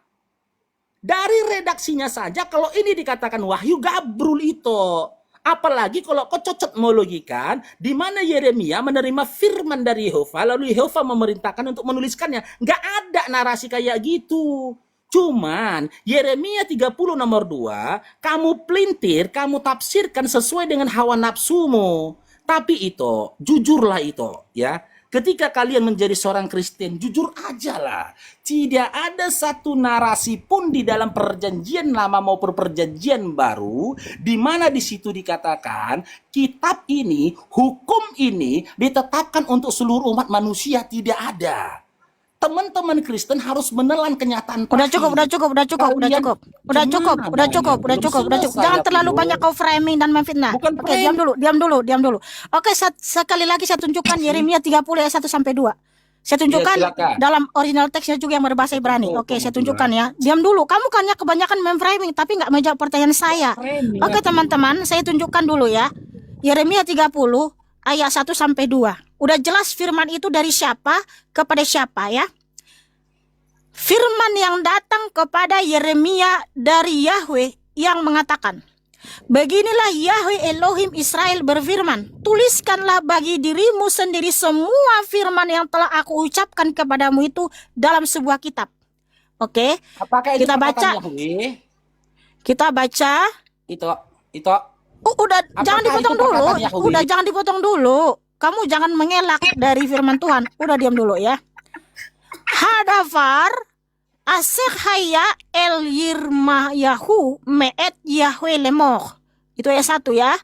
Dari redaksinya saja kalau ini dikatakan wahyu gabrul itu. Apalagi kalau kau cocok melogikan di mana Yeremia menerima firman dari Yehova lalu Yehova memerintahkan untuk menuliskannya. Nggak ada narasi kayak gitu. Cuman Yeremia 30 nomor 2 kamu pelintir, kamu tafsirkan sesuai dengan hawa nafsumu. Tapi itu, jujurlah itu ya. Ketika kalian menjadi seorang Kristen, jujur aja lah. Tidak ada satu narasi pun di dalam perjanjian lama maupun perjanjian baru, di mana di situ dikatakan kitab ini, hukum ini ditetapkan untuk seluruh umat manusia. Tidak ada. teman-teman Kristen harus menelan kenyataan Udah pahit. cukup, udah cukup, udah cukup, udah Kalian cukup. Udah gimana cukup, udah Bang? cukup, udah Belum cukup, udah cukup. selesai Jangan aku terlalu loh. banyak kau framing dan memfitnah. Bukan Oke, diam framing. dulu, diam dulu, diam dulu. Oke, sekali lagi saya tunjukkan Yeremia 30 ayat 1 sampai 2. Saya tunjukkan silakan. dalam original teksnya juga yang berbahasa Ibrani. Betul, Oke, saya kebetulan. tunjukkan ya. Diam dulu. Kamu kan ya kebanyakan memframing tapi nggak menjawab pertanyaan saya. Framing Oke, aku. teman-teman, saya tunjukkan dulu ya. Yeremia 30 ayat 1 sampai 2. Udah jelas firman itu dari siapa kepada siapa ya. Firman yang datang kepada Yeremia dari Yahweh yang mengatakan, beginilah Yahweh Elohim Israel berfirman, tuliskanlah bagi dirimu sendiri semua firman yang telah aku ucapkan kepadamu itu dalam sebuah kitab. Oke, Apakah itu kita perkataan baca. Yahweh? Kita baca. Itu Udah, Apakah jangan itu dipotong dulu. perkataan Yahweh? Udah, jangan dipotong dulu. Kamu jangan mengelak dari firman Tuhan. Udah, diam dulu ya. Hadafar Asek haya el yirma yahu meet Yahweh lemor. Itu ayat 1 ya.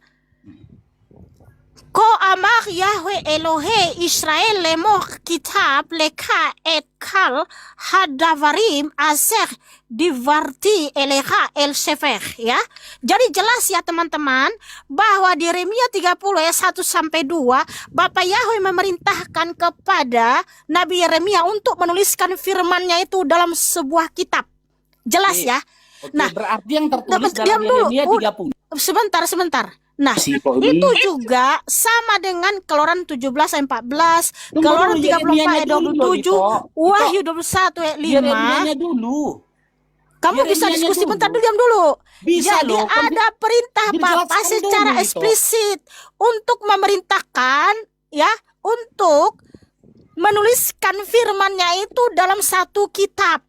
Ko amar Yahweh Elohe Israel lemor kitab leka et kal hadavarim aser divarti eleha el sefer ya. Jadi jelas ya teman-teman bahwa di Yeremia 30 ayat 1 sampai 2 Bapak Yahweh memerintahkan kepada Nabi Yeremia untuk menuliskan firman-Nya itu dalam sebuah kitab. Jelas Oke. ya. Oke, Nah, berarti yang tertulis diam dalam dulu. Yeremia 30. Sebentar. Nah, Si kok ini? itu juga sama dengan Keluaran 17 ayat 14, Tunggu Keluaran dulu, 34 ayat Yeremianya dulu, 27, Dito. Wahyu 21 ayat 5. Yeremianya dulu. Kamu bisa Yeremianya diskusi dulu. bentar dulu, diam dulu. Bisa Jadi loh, kan ada perintah dijelaskan Bapa dulu, secara Dito. eksplisit untuk memerintahkan ya, untuk menuliskan firman-Nya itu dalam satu kitab.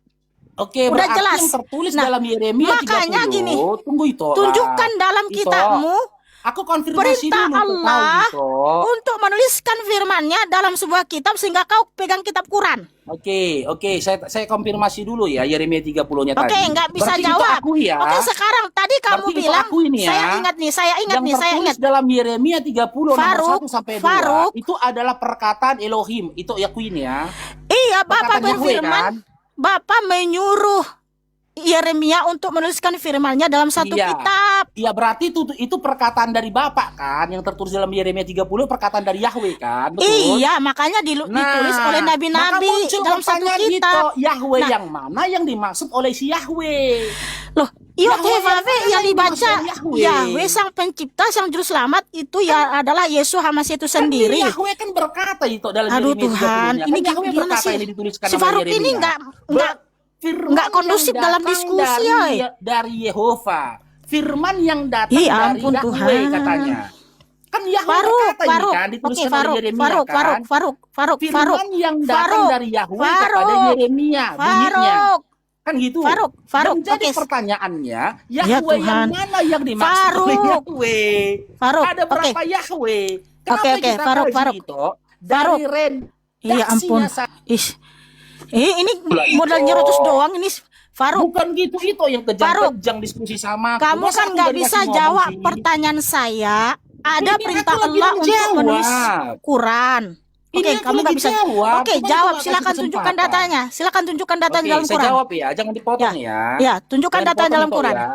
Oke, Udah berarti jelas. yang tertulis Nah, dalam Yeremia 30. makanya gini, Tunggu itu. Tunjukkan dalam Ito. kitabmu Aku konfirmasi perintah dulu ke kau, Allah Dito. untuk menuliskan firman-Nya dalam sebuah kitab sehingga kau pegang kitab Quran. Oke, saya konfirmasi dulu ya Yeremia 30-nya tadi. Oke, nggak bisa Berarti itu jawab. aku ya. Oke, sekarang tadi kamu Berarti itu bilang, aku ini ya. saya ingat nih, saya ingat. Yang tertulis dalam Yeremia 30 Faruk, nomor 1 sampai 2 Faruk. itu adalah perkataan Elohim. Itu aku ini ya. Iya, Bapak Perkataan Yahweh, berfirman, kan? Bapak menyuruh Yeremia untuk menuliskan firman-Nya dalam satu Iya. kitab. Iya, berarti itu perkataan dari Bapak kan yang tertulis dalam Yeremia 30 perkataan dari Yahweh kan? Betul. Iya, makanya ditulis oleh maka nabi-nabi muncul dalam satu pertanyaan kitab. Gitu, Yahweh Nah. yang mana yang dimaksud oleh si Yahweh? Loh, Yahweh Yotevave yang yang dibaca dimaksud Yahweh. Yahweh sang pencipta, sang juru selamat itu ya adalah Yesus Hamasya itu sendiri. Kan Yahweh kan berkata itu dalam Aduh Yeremia 30-nya. Tuhan, ini kan Yahweh gimana berkata sih? ini dituliskan Si sama Faruk Yeremia. ini Firman nggak kondusif yang dalam datang diskusi, dari Yehova. Firman yang datang Ih, dari ampun, Yahweh Tuhan. katanya. Kan Yahweh Faruk, berkata ini Faruk, kan oke, dituliskan Faruk, oleh Yeremia Faruk, kan. Faruk, Firman yang datang Faruk, dari Yahweh kepada Faruk, Yeremia bunyinya. Faruk, Kan gitu. Faruk, Dan jadi oke. pertanyaannya, Ya Yahweh Tuhan. yang mana yang dimaksud oleh Faruk. Yahweh? Faruk, Ada berapa Yahweh? Kenapa Oke, kita Faruk, kaji Faruk. itu? Faruk. Dari Ren. Iya ampun. Ini modal itu. nyerotus doang ini, Faruk. Bukan gitu itu yang Faruk. kejang diskusi sama aku. Kamu Masa kan aku nggak dari bisa kasih jawab ngomong sih? pertanyaan saya. Ada Ini perintah aku lagi Allah untuk menjawab. menulis Quran. Ini Oke, aku kamu nggak lagi bisa. jawab. Oke, Coba jawab. kasih Silakan tunjukkan kesempatan. datanya. Silakan tunjukkan datanya Oke, dalam saya Quran. jawab ya, jangan dipotong ya. Ya, tunjukkan Jangan data dipotong dalam itu Quran. ya.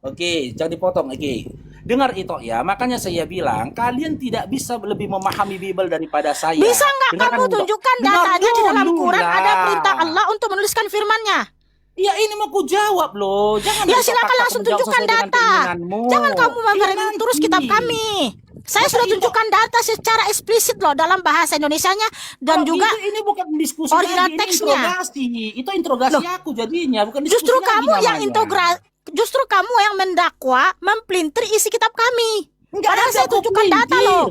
Oke, jangan dipotong. Oke. Dengar itu ya, makanya saya bilang kalian tidak bisa lebih memahami Bible daripada saya. Bisa nggak Dengarkan kamu dulu. tunjukkan Dengar datanya di dalam dulu Quran lah. ada perintah Allah untuk menuliskan firman-Nya? Ya ini mau ku jawab loh. Jangan Ya dipaksa silakan langsung menjawab tunjukkan sesuai dengan data. keinginanmu. Jangan kamu Iya, memframing terus nanti. kitab kami. Saya Masa sudah itu- tunjukkan data secara eksplisit loh dalam bahasa Indonesianya dan Kalau juga gitu, ini bukan diskusi original lagi, ini teksnya. interogasi. Itu interogasi Loh, aku jadinya, bukan diskusi justru lagi kamu yang namanya. justru kamu yang mendakwa, mempelintir isi kitab kami. Nggak Padahal ada saya tunjukkan data loh.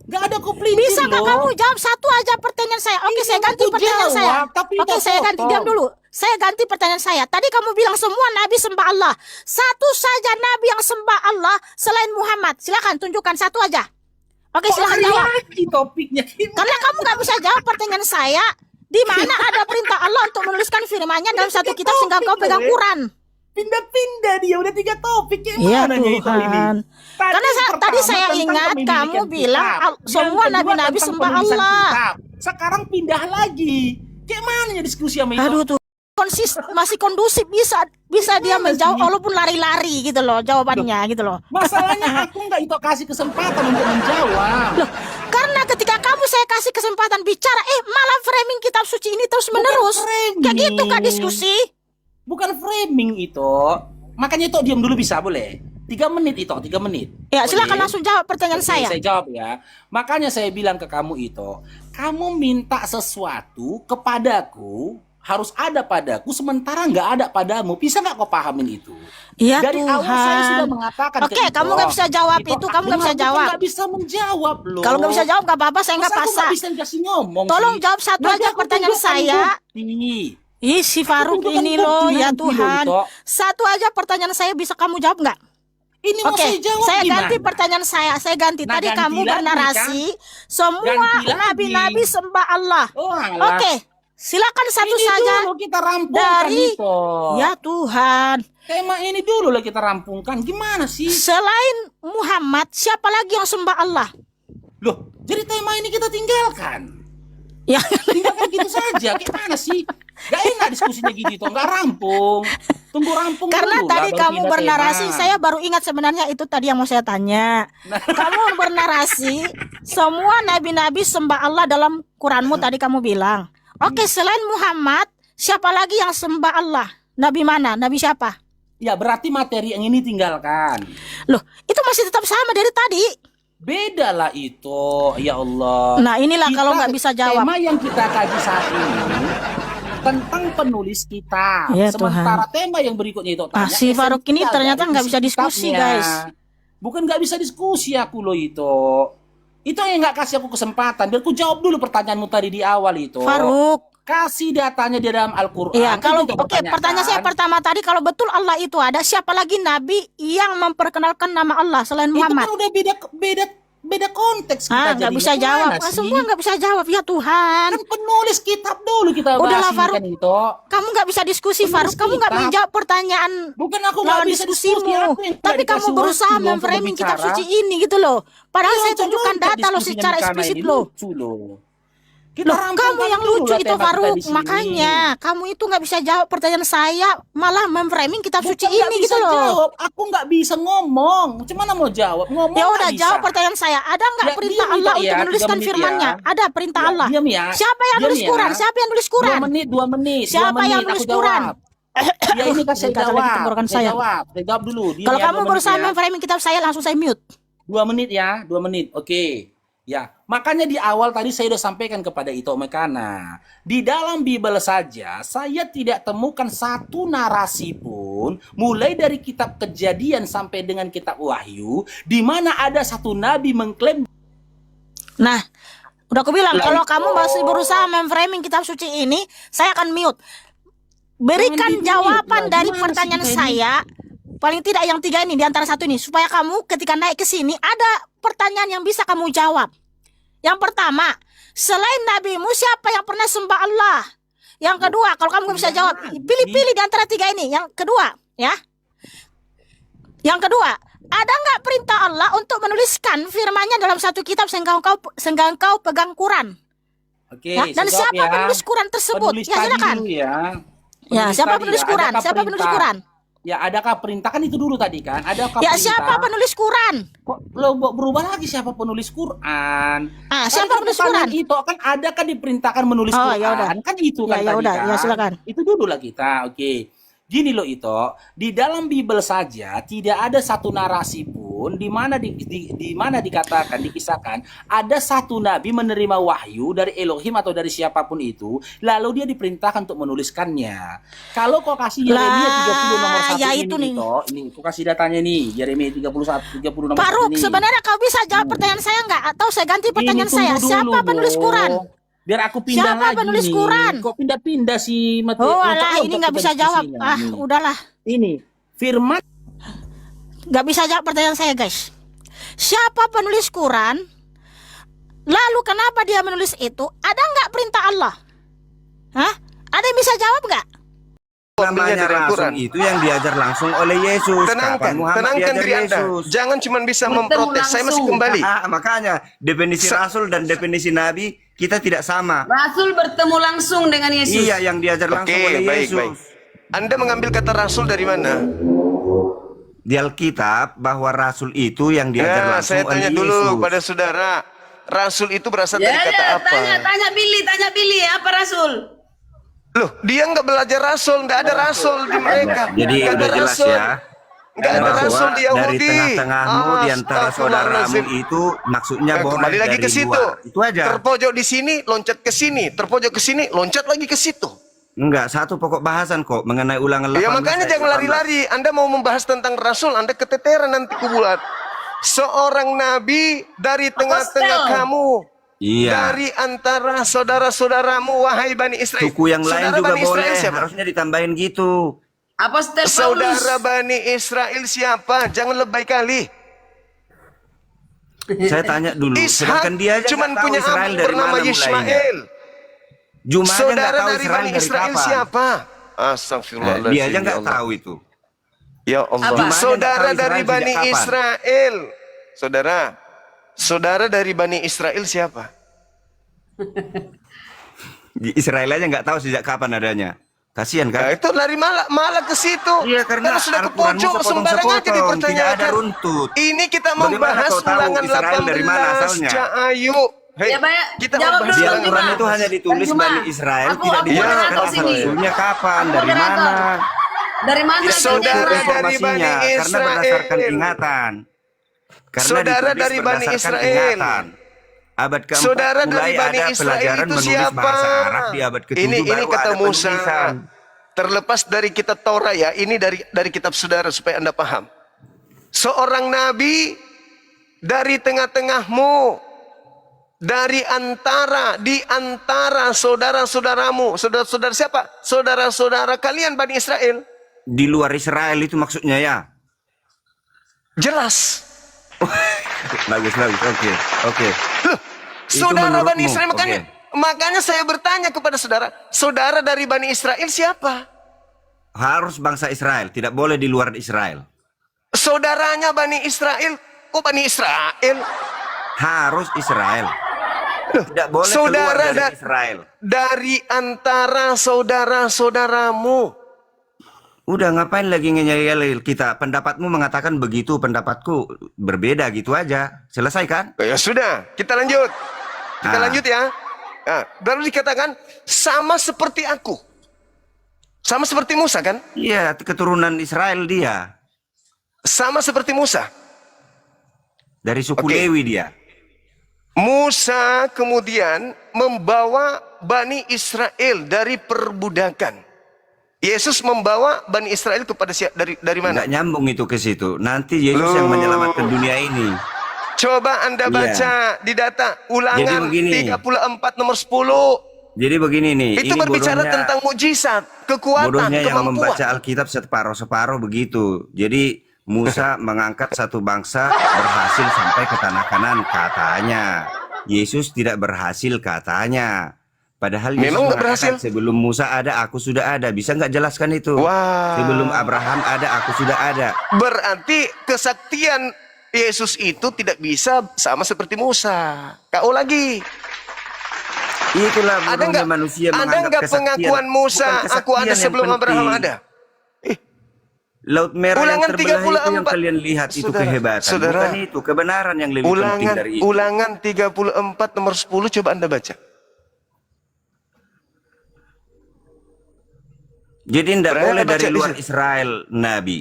Nggak ada kupelintir Bisa nggak loh. kamu jawab satu aja pertanyaan saya? Oke, Ini saya ganti aku pertanyaan jawab, saya. tapi Oke, nggak saya ganti. potong. Diam dulu. Saya ganti pertanyaan saya. Tadi kamu bilang semua nabi sembah Allah. Satu saja nabi yang sembah Allah selain Muhammad. Silakan tunjukkan satu aja. Oke, Kok silakan lari jawab. lagi topiknya gimana? Karena kamu nggak bisa jawab pertanyaan saya. Di mana ada perintah Allah untuk menuliskan firman-Nya dalam satu kitab sehingga kau pegang Quran? Pindah-pindah dia udah 3 topik Iya gimana itu ini? Tuhan. Karena tadi saya tentang ingat pemilikan kamu kitab. bilang Yang semua kedua nabi-nabi tentang sembah penulisan Allah. kitab. Sekarang pindah lagi Kayak mana ya diskusi sama itu? Aduh tuh masih kondusif, bisa dia Gimana menjawab sih? walaupun lari-lari gitu loh jawabannya gitu loh. Masalahnya aku nggak itu kasih kesempatan untuk menjawab. Loh, karena ketika kamu saya kasih kesempatan bicara, malah framing kitab suci ini terus menerus. framing. Kayak gitu kak diskusi. Bukan framing itu. Makanya itu diam dulu bisa boleh? 3 menit itu, 3 menit. Ya, silakan Boleh? langsung jawab pertanyaan Oke, saya. saya jawab ya. Makanya saya bilang ke kamu itu, kamu minta sesuatu kepadaku harus ada padaku sementara nggak ada padamu. Bisa nggak kau pahamin itu? Ya Dari awal saya Tuhan. sudah mengatakan Oke, ke Ito, kamu nggak bisa jawab itu, kamu nggak bisa bukan jawab. nggak bisa menjawab loh. Kalau nggak bisa jawab nggak apa-apa, saya nggak Masa aku paksa. nggak bisa dikasih ngomong Tolong sih? jawab satu Nanti aja aku pertanyaan tunjukkan saya. bukti. Si Faruk tunjukkan ini bukti loh, ya nanti loh, Tuhan. Ito. Satu aja pertanyaan saya bisa kamu jawab nggak? Ini mau Oke, saya jawab saya gimana? ganti pertanyaan saya. Saya ganti. Nah, Tadi ganti kamu lagi, bernarasi semua Ganti lagi. nabi-nabi sembah Allah. Oh, alah. Oke, silakan satu Ini saja dulu kita rampungkan dari itu. ya Tuhan. Tema ini dulu lah kita rampungkan. Gimana sih? Selain Muhammad, siapa lagi yang sembah Allah? Loh, jadi tema ini kita tinggalkan. Ya, Tinggalkan gitu saja. Gimana sih? Gak enak diskusinya gitu itu. Gak rampung. Tunggu rampung karena dulu lah, tadi baru kamu pindah bernarasi, tema. saya baru ingat sebenarnya itu tadi yang mau saya tanya. Kamu bernarasi semua nabi-nabi sembah Allah dalam Quranmu tadi kamu bilang. Oke, selain Muhammad, siapa lagi yang sembah Allah? Nabi mana? Nabi siapa? Ya berarti materi yang ini tinggalkan. Loh, itu masih tetap sama dari tadi. Beda lah itu. Ya Allah. Nah, inilah kalau nggak bisa jawab. Tema yang kita kaji saat ini tentang penulis kitab. Ya, Sementara tema yang berikutnya itu tanya si Faruk ini esensial ternyata dari nggak isi bisa diskusi, kitabnya. guys. Bukan nggak bisa diskusi aku loh itu. Itu yang nggak kasih aku kesempatan. Biar aku jawab dulu pertanyaanmu tadi di awal itu. Faruk. Kasih datanya di dalam Al-Quran. Iya, Kan kalau kita oke, pertanyaan saya pertanyakan. pertama tadi kalau betul Allah itu ada, siapa lagi nabi yang memperkenalkan nama Allah selain Itu Muhammad? kan udah beda konteks kita Ah, nggak jadinya. bisa Gimana jawab. sih? Semua nggak bisa jawab. Ya Tuhan. Kan penulis kitab dulu kita Udahlah, bahas ini Faruk. kan itu. Kamu nggak bisa diskusi, Penulis Faruk. Kamu nggak kitab. menjawab pertanyaan Bukan aku nggak lawan bisa diskusi, diskusimu. aku yang nggak Tapi kamu dikasih berusaha waktu loh untuk memframing kitab berbicara. suci ini gitu loh. Padahal saya Loncat-loncat tunjukkan data loh diskusinya secara di sana eksplisit ini, loh. lucu loh. Kita Loh, rampungkan kamu yang dulu lucu lah itu tema kita Faruk. di sini. Makanya kamu itu nggak bisa jawab pertanyaan saya, malah memframing kitab suci Bukan nggak ini bisa gitu loh. jawab, aku nggak bisa ngomong. Cuman mau jawab, ngomong Ya nggak udah bisa. jawab pertanyaan saya. Ada nggak Ya, perintah diam, Allah Ito, untuk ya, menuliskan 3 menit firman-Nya? ya. Ada perintah Ya, Allah. diam ya. Siapa yang Diam nulis ya. Quran? Siapa yang nulis Quran? 2 menit, 2 menit. Siapa 2 yang menit, nulis aku Quran? jawab. Ya ini kan saya Kata lagi jawab. tenggorokan Saya saya. jawab. Saya jawab dulu. Diam Kalau ya, kamu 2 menit berusaha ya. memframing kitab saya, langsung saya mute. 2 menit ya, 2 menit. Oke. Ya, makanya di awal tadi saya sudah sampaikan kepada Ito Mekana. Di dalam Bible saja, saya tidak temukan satu narasi pun, mulai dari kitab Kejadian sampai dengan kitab Wahyu, di mana ada satu nabi mengklaim. Nah, udah aku bilang Lah, kalau itu. kamu masih berusaha memframing kitab suci ini, saya akan mute. Berikan Jangan di-mute jawaban lah. dari Gimana sih pertanyaan kita ini? saya. Paling tidak yang 3 ini di antara satu ini supaya kamu ketika naik ke sini ada pertanyaan yang bisa kamu jawab. Yang pertama, selain nabimu siapa yang pernah sembah Allah? Yang kedua, kalau kamu nggak bisa jawab, pilih-pilih di antara 3 ini. Yang kedua, ya. Yang kedua, ada nggak perintah Allah untuk menuliskan firman-Nya dalam satu kitab sehingga engkau pegang Quran? Oke, Ya, dan saya jawab siapa ya. penulis Quran tersebut? Penulis Ya tadi silakan. dulu ya. Ya, Penulis siapa tadi penulis ya. Quran? Adakah Siapa penulis perintah? Quran? Ya, adakah perintah kan itu dulu tadi kan? Adakah Ya, perintah? siapa penulis Quran? Kok lo berubah lagi siapa penulis Quran? Ah, Tadi siapa kan penulis pertanyaan Quran? Itu kan ada kan diperintahkan menulis Oh, Quran. ya udah. Kan itu kan Ya tadi udah, kan. ya silakan. Itu dulu lah kita. Oke. Gini loh Ito, di dalam Bible saja tidak ada satu narasi pun di mana di mana dikatakan, dikisahkan ada satu nabi menerima wahyu dari Elohim atau dari siapapun itu, lalu dia diperintahkan untuk menuliskannya. Kalau kau kasih Yeremia 30 nomor 1 ya ini itu nih. Ito, ini kau kasih datanya nih, Yeremia 30 nomor 1 Faruk, ini. sebenarnya kau bisa jawab pertanyaan saya nggak? Atau saya ganti pertanyaan Ini saya? tunggu Siapa dulu, penulis Bo. Quran? Biar aku pindah Siapa lagi penulis nih. Quran? Kok pindah-pindah sih Mati? Oh Loncat-loncat alah, ini nggak kita bisa jawab. diskusinya Ah, nih. udahlah. Ini firman Nggak bisa jawab pertanyaan saya, guys. Siapa penulis Quran? Lalu kenapa dia menulis itu? Ada nggak perintah Allah? Hah? Ada yang bisa jawab nggak? Namanya dari rasul Al-Quran. itu yang diajar langsung oleh Yesus. Tenangkan, Kapan Muhammad tenangkan diajar diri Anda. Yesus? Jangan cuma bisa Bertemu memprotes. Saya masih langsung. kembali. Makanya definisi rasul dan definisi nabi Kita tidak sama. Rasul bertemu langsung dengan Yesus. Iya, yang diajar langsung oleh baik, Yesus. baik. Anda mengambil kata rasul dari mana? Di Alkitab bahwa rasul itu yang diajar Nah, langsung saya tanya oleh dulu Yesus. pada saudara, rasul itu berasal Ya, dari kata ya, apa? tanya Billy, apa Rasul? Loh, dia nggak belajar rasul, nggak ada rasul di mereka. Jadi Nggak ada udah jelas rasul. ya. Nggak ada Bahwa rasul di dari Yahudi. tengah-tengahmu di antara saudaramu Astagfirullahaladzim. itu maksudnya boleh Kembali lagi dari ke situ. luar. Itu aja. Terpojok di sini, loncat ke sini. Terpojok ke sini, loncat lagi ke situ. Enggak, satu pokok bahasan kok mengenai ulangan 18. Ya makanya ayat jangan 18. lari-lari. Anda mau membahas tentang rasul, Anda keteteran nanti kubuat. Seorang nabi dari tengah-tengah Apostel. kamu. Iya. Dari antara saudara-saudaramu, wahai Bani Israel. Suku yang lain Saudara juga Bani Israel boleh. siapa? Harusnya ditambahin gitu. Apostel Paulus. Saudara Bani Israel siapa? Jangan lebay kali. Saya tanya dulu. Ishak Sedangkan dia aja cuman nggak tahu punya Israel abu dari bernama mana mulainya. Yismael. Jumanya nggak Saudara tahu dari Israel Bani dari Israel kapan. siapa? Nah, Astagfirullahaladzim. dia aja ya nggak Allah. tahu itu. Ya Allah. Apa? Saudara Jumanya dari nggak tahu Bani Israel sejak kapan. Israel. Saudara dari Bani Israel siapa? Di Israel aja nggak tahu sejak kapan adanya. Kasihan Nah, kan? itu lari malah ke situ. Iya, karena sudah ke Al-Quranmu pojok sembarang aja sepotong-sepotong, tidak dipertanyakan. ada runtut. Ini kita Bagaimana membahas kau tahu ulangan Israel dari mana 18. asalnya? Ayo. Hei, Ya, Pak, kita jawab membahas Di dulu, ulangan. Al-Quran Juma. itu hanya ditulis Juma. Bani Israel, Aku tidak dijelaskan moderator asal sini. usulnya kapan, Aku dari moderator. mana. Dari mana Tidak Saudara ada dari informasinya, Bani karena berdasarkan Israel. ingatan. Karena Saudara ditulis dari Bani berdasarkan Israel. ingatan. Abad keempat Saudara mulai dari Bani ada Israel pelajaran itu menulis siapa? bahasa Arab, di abad ke-7 Ini baru kata ada Musa. penulisan. Terlepas dari kitab Taurat ya, ini dari kitab saudara supaya Anda paham. Seorang nabi dari tengah-tengahmu, di antara saudara-saudaramu. Saudara-saudara siapa? Saudara-saudara kalian Bani Israel. Di luar Israel itu maksudnya ya. Jelas. Bagus, oke. Loh, Itu saudara Bani menurutmu, Israel makanya saya bertanya kepada saudara dari Bani Israel siapa? Harus bangsa Israel, tidak boleh di luar Israel. Saudaranya Bani Israel. Kok Bani Israel? Harus Israel. Tidak boleh Saudara keluar dari Israel. dari antara saudara-saudaramu. Udah ngapain lagi ngeyel kita? Pendapatmu mengatakan begitu, pendapatku berbeda gitu aja. Selesai kan? Ya sudah, kita lanjut. Kita Nah. lanjut ya. Nah, baru dikatakan sama seperti aku. Sama seperti Musa kan? Iya, keturunan Israel dia. Sama seperti Musa. Dari suku Oke. Lewi dia. Musa kemudian membawa Bani Israel dari perbudakan. Yesus membawa Bani Israel kepada dari mana? Nggak nyambung itu ke situ. Nanti Yesus yang Loh. menyelamatkan dunia ini. Coba Anda Iya. baca di data Ulangan Jadi begini. 34 nomor 10. Jadi begini nih. Itu ini berbicara bodohnya- tentang mukjizat, kekuatan, bodohnya yang kemampuan. membaca Alkitab separuh-separuh begitu. Jadi Musa mengangkat satu bangsa berhasil sampai ke tanah Kanan katanya. Yesus tidak berhasil katanya. Padahal Yesus Memang nggak mengatakan berhasil? sebelum Musa ada aku sudah ada. Bisa nggak jelaskan itu? Wah. Sebelum Abraham ada aku sudah ada. Berarti kesaktian Yesus itu tidak bisa sama seperti Musa. KO lagi. Itulah Ada bodohnya nggak? manusia Ada menganggap nggak kesaktian. pengakuan Musa? Bukan Aku ada kesaktian yang sebelum Abraham penting. ada. Laut merah yang Ulangan terbelah itu yang 34. kalian lihat itu Saudara, kehebatan. saudara. Bukan itu kebenaran yang lebih penting dari itu. Ulangan 34 nomor 10 coba Anda baca. Jadi tidak Berani boleh baca dari di luar situ. Israel Nabi.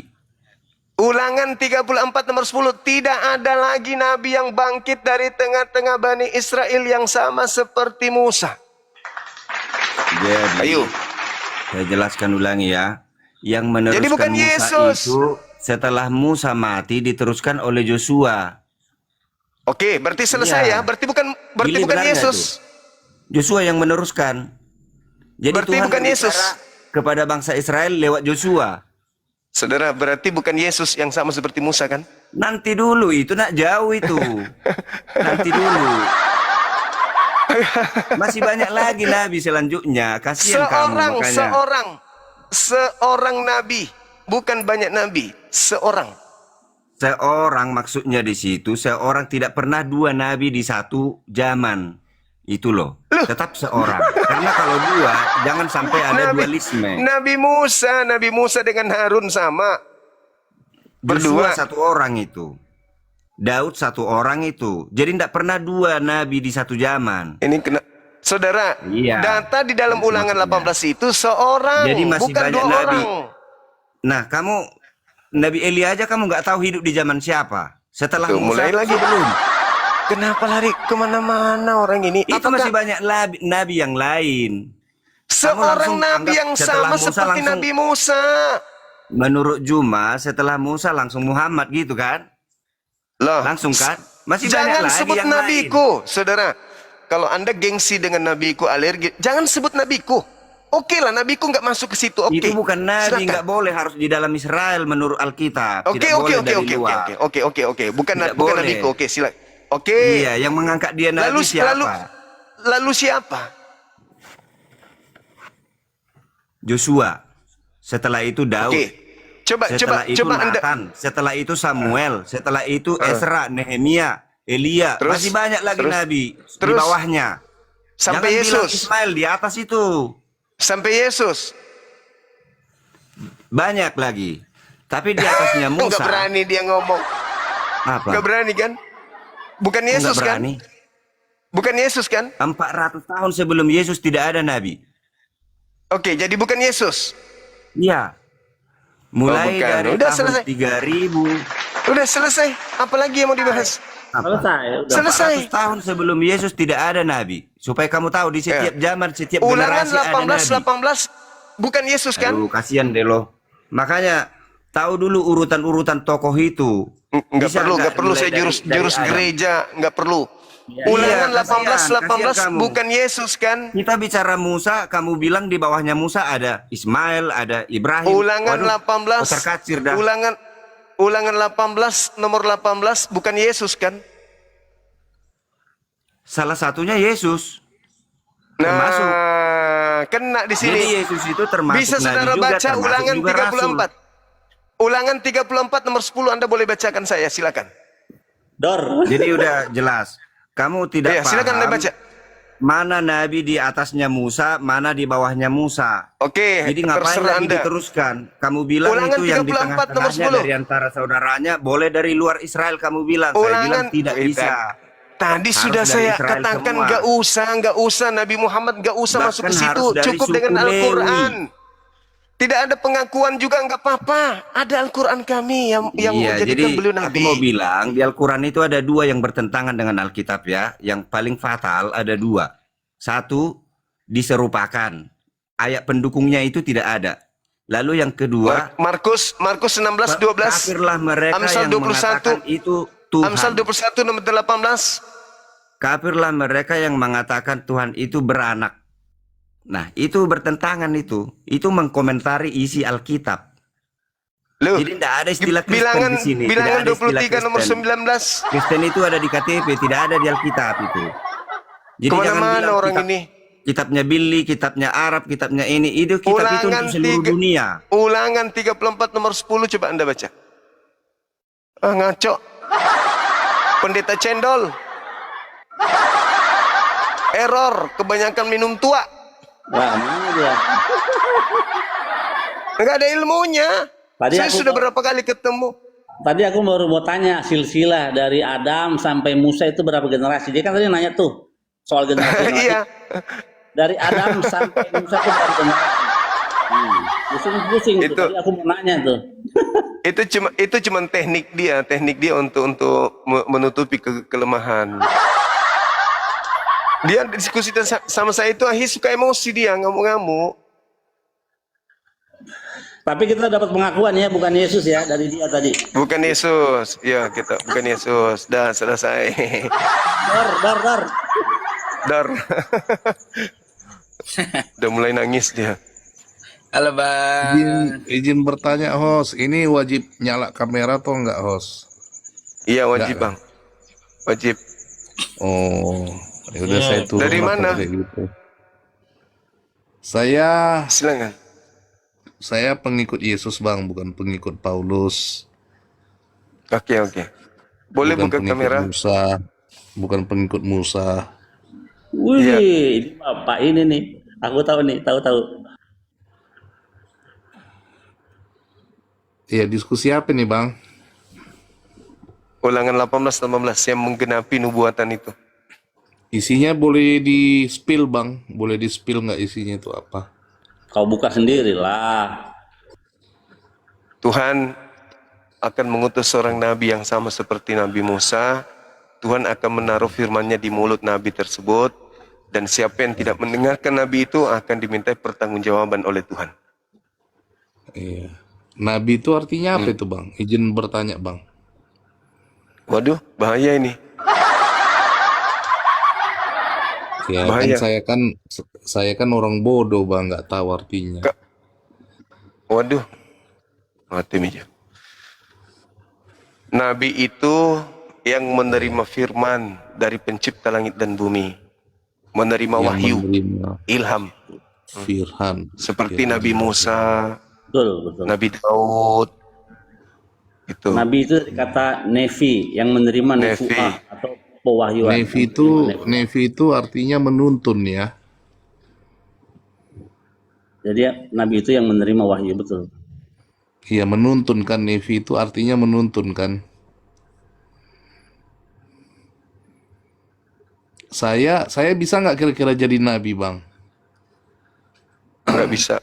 Ulangan 34 nomor 10. Tidak ada lagi nabi yang bangkit dari tengah-tengah Bani Israel yang sama seperti Musa. Jadi, Ayo. saya jelaskan ulangi ya. Yang meneruskan Jadi bukan Musa Yesus. itu setelah Musa mati diteruskan oleh Joshua. Oke, berarti selesai Iya. ya. Berarti bukan Billy benar nggak Yesus. Joshua yang meneruskan. Jadi Berarti Tuhan bukan berbicara Yesus. kepada bangsa Israel lewat Joshua. Saudara, berarti bukan Yesus yang sama seperti Musa kan? Nanti dulu itu nak jauh itu. Nanti dulu. Masih banyak lagi nabi selanjutnya. Kasihan kamu makanya. Seorang nabi, bukan banyak nabi, seorang. Seorang maksudnya di situ, seorang tidak pernah dua nabi di satu zaman. Itu loh. tetap seorang. Karena kalau dua, jangan sampai ada dualisme. Nabi Musa dengan Harun sama. Joshua Berdua. satu orang itu. Daud satu orang itu. Jadi tidak pernah dua nabi di satu zaman. Ini kena saudara, Iya. data di dalam Itu Ulangan maksudnya. 18 itu seorang, Jadi masih bukan banyak dua nabi. orang. Nah, kamu Nabi Eli aja kamu nggak tahu hidup di zaman siapa? Setelah Tuh, Musa mulai lagi. belum. Kenapa lari kemana-mana orang ini? Itu Apakah masih banyak nabi yang lain. seorang langsung nabi anggap yang setelah sama Musa seperti langsung- Nabi Musa? Menurut Juma, setelah Musa langsung Muhammad gitu kan? Loh, Langsung kan? Masih banyak jangan lagi sebut yang nabiku, saudara. Kalau Anda gengsi dengan nabiku, alergi, jangan sebut nabiku. Oke lah, nabiku nggak masuk ke situ. Oke. Itu bukan nabi, Silakan. nggak boleh, harus di dalam Israel menurut Alkitab. Oke, Tidak oke, boleh oke, dari oke, luar. oke. Bukan Tidak bukan boleh. nabiku. Oke, silakan. Oke. Iya, yang mengangkat dia nabi Lalu siapa? lalu siapa? Joshua. Setelah itu Daud. Oke. Setelah itu Anda Nathan. Setelah itu Samuel. Setelah itu Ezra, Nehemia, Elia. Terus? Masih banyak lagi Terus? nabi di Terus? bawahnya. sampai Jangan bilang Yesus. Ismail di atas itu. Sampai Yesus. Banyak lagi. Tapi di atasnya Enggak Musa. berani dia ngomong. Apa? Enggak berani kan? Bukan Yesus Nggak kan? berani. Bukan Yesus kan? 400 tahun sebelum Yesus tidak ada nabi. Oke, jadi bukan Yesus. Iya. Mulai bukan. dari Udah tahun selesai. 3000. Udah selesai. Apalagi yang mau dibahas? Apa? Selesai. 400 tahun sebelum Yesus tidak ada nabi. Supaya kamu tahu di setiap zaman, setiap Ulangan generasi ada nabi. 18 bukan Yesus kan? Aduh, kasihan deh lo. Makanya tahu dulu urutan-urutan tokoh itu. Enggak Bisa perlu, nggak enggak perlu mulai saya jurus dari jurus Adam? gereja, enggak perlu. Ulangan Iya, 18 kasihan kamu. bukan Yesus kan? Kita bicara Musa, kamu bilang di bawahnya Musa ada Ismail, ada Ibrahim. Ulangan Waduh, 18. terkacir dah. Ulangan 18 nomor 18 bukan Yesus kan? Salah satunya Yesus. Nah, Termasuk. kena di Jadi sini. Yesus itu termasuk Bisa nabi saudara juga, baca termasuk ulangan juga rasul. 34. Ulangan 34 nomor 10 Anda boleh bacakan saya, silakan. Jadi udah jelas. Kamu tidak Iya, silakan Anda paham baca. mana nabi di atasnya Musa, mana di bawahnya Musa. Oke, Jadi ngapain terserah lagi Anda. diteruskan? Kamu bilang Ulangan itu yang di 34 nomor tengah-tengahnya 10. dari antara saudaranya, boleh dari luar Israel kamu bilang. Saya bilang Ulangan tidak bisa. Tadi Harus sudah dari saya Israel katakan semua. nggak usah Nabi Muhammad nggak usah Bahkan masuk ke situ, harus dari cukup dengan suku Lewi. Al-Qur'an. Tidak ada pengakuan juga nggak apa-apa. Ada Al-Qur'an kami yang Iya, menjadikan jadi beliau aku nabi. mau bilang di Al-Quran itu ada dua yang bertentangan dengan Alkitab ya. Yang paling fatal ada dua. Satu, diserupakan. Ayat pendukungnya itu tidak ada. Lalu yang kedua, Markus 16:12. kafirlah mereka Amsal yang 21. mengatakan itu Tuhan. Amsal 21 nomor 18. Kafirlah mereka yang mengatakan Tuhan itu beranak. Nah, itu bertentangan itu. Itu mengkomentari isi Alkitab. Loh, Jadi tidak ada istilah Kristen bilangan di sini. Tidak bilangan ada istilah 23 nomor Kristen. 19. Kristen itu ada di KTP, tidak ada di Alkitab itu. Jadi jangan Kemana-mana bilang orang kitab, ini. kitabnya Billy, kitabnya Arab, kitabnya ini. Itu kitab itu untuk seluruh dunia. Ulangan 34 nomor 10 coba Anda baca. Ah, ngaco. Pendeta cendol. Error, kebanyakan minum tua. Wah, mana dia? Enggak ada ilmunya. Tadi Saya aku- sudah berapa kali ketemu. Tadi aku baru mau tanya silsilah dari Adam sampai Musa itu berapa generasi? Dia kan tadi nanya tuh soal generasi. Iya. Dari Adam sampai Musa itu berapa generasi? Pusing-pusing tuh. Itu- Tadi aku mau nanya tuh. Itu cuma teknik dia untuk menutupi kelemahan. Dia diskusi sama saya itu suka emosi dia ngamuk-ngamuk. Tapi kita dapat pengakuan ya, bukan Yesus ya dari dia tadi. Bukan Yesus. Ya, kita bukan Yesus. Dah selesai. Dar. Dar. Udah mulai nangis dia. Halo Bang. Izin bertanya host, ini wajib nyala kamera atau enggak host? Iya wajib Enggak, bang. Wajib. Oh, ya udah saya turun Dari lah mana? kalau kayak gitu. Saya pengikut Yesus bang, bukan pengikut Paulus. Oke. Boleh Bukan buka pengikut kamera. Musa, bukan pengikut Musa. Wih, Iya. ini Bapak ini nih. Aku tahu nih, tahu-tahu. Iya, diskusi apa nih, Bang? Ulangan 18 yang menggenapi nubuatan itu. Isinya boleh di-spill, Bang. Boleh di-spill nggak isinya itu apa? Kau buka sendiri lah. Tuhan akan mengutus seorang nabi yang sama seperti Nabi Musa. Tuhan akan menaruh firman-Nya di mulut nabi tersebut. Dan siapa yang tidak mendengarkan nabi itu akan dimintai pertanggungjawaban oleh Tuhan. Iya. Nabi itu artinya apa itu, Bang? Izin bertanya, Bang. Waduh, bahaya ini. Ya, Bahaya. saya kan orang bodoh, Bang, nggak tahu artinya. Waduh, mati meja. Nabi itu yang menerima firman dari pencipta langit dan bumi. Menerima Yang wahyu, menerima ilham. firman. Seperti Firman. Nabi Musa, Betul. Nabi Daud. Itu. Nabi itu dari kata nevi, yang menerima Nevi. nefuah atau pewahyuan. Nevi itu artinya menuntun ya. Jadi Nabi itu yang menerima wahyu, betul. Iya, menuntun kan. Nevi itu artinya menuntun kan. Saya bisa nggak kira-kira jadi nabi, Bang? Nggak bisa.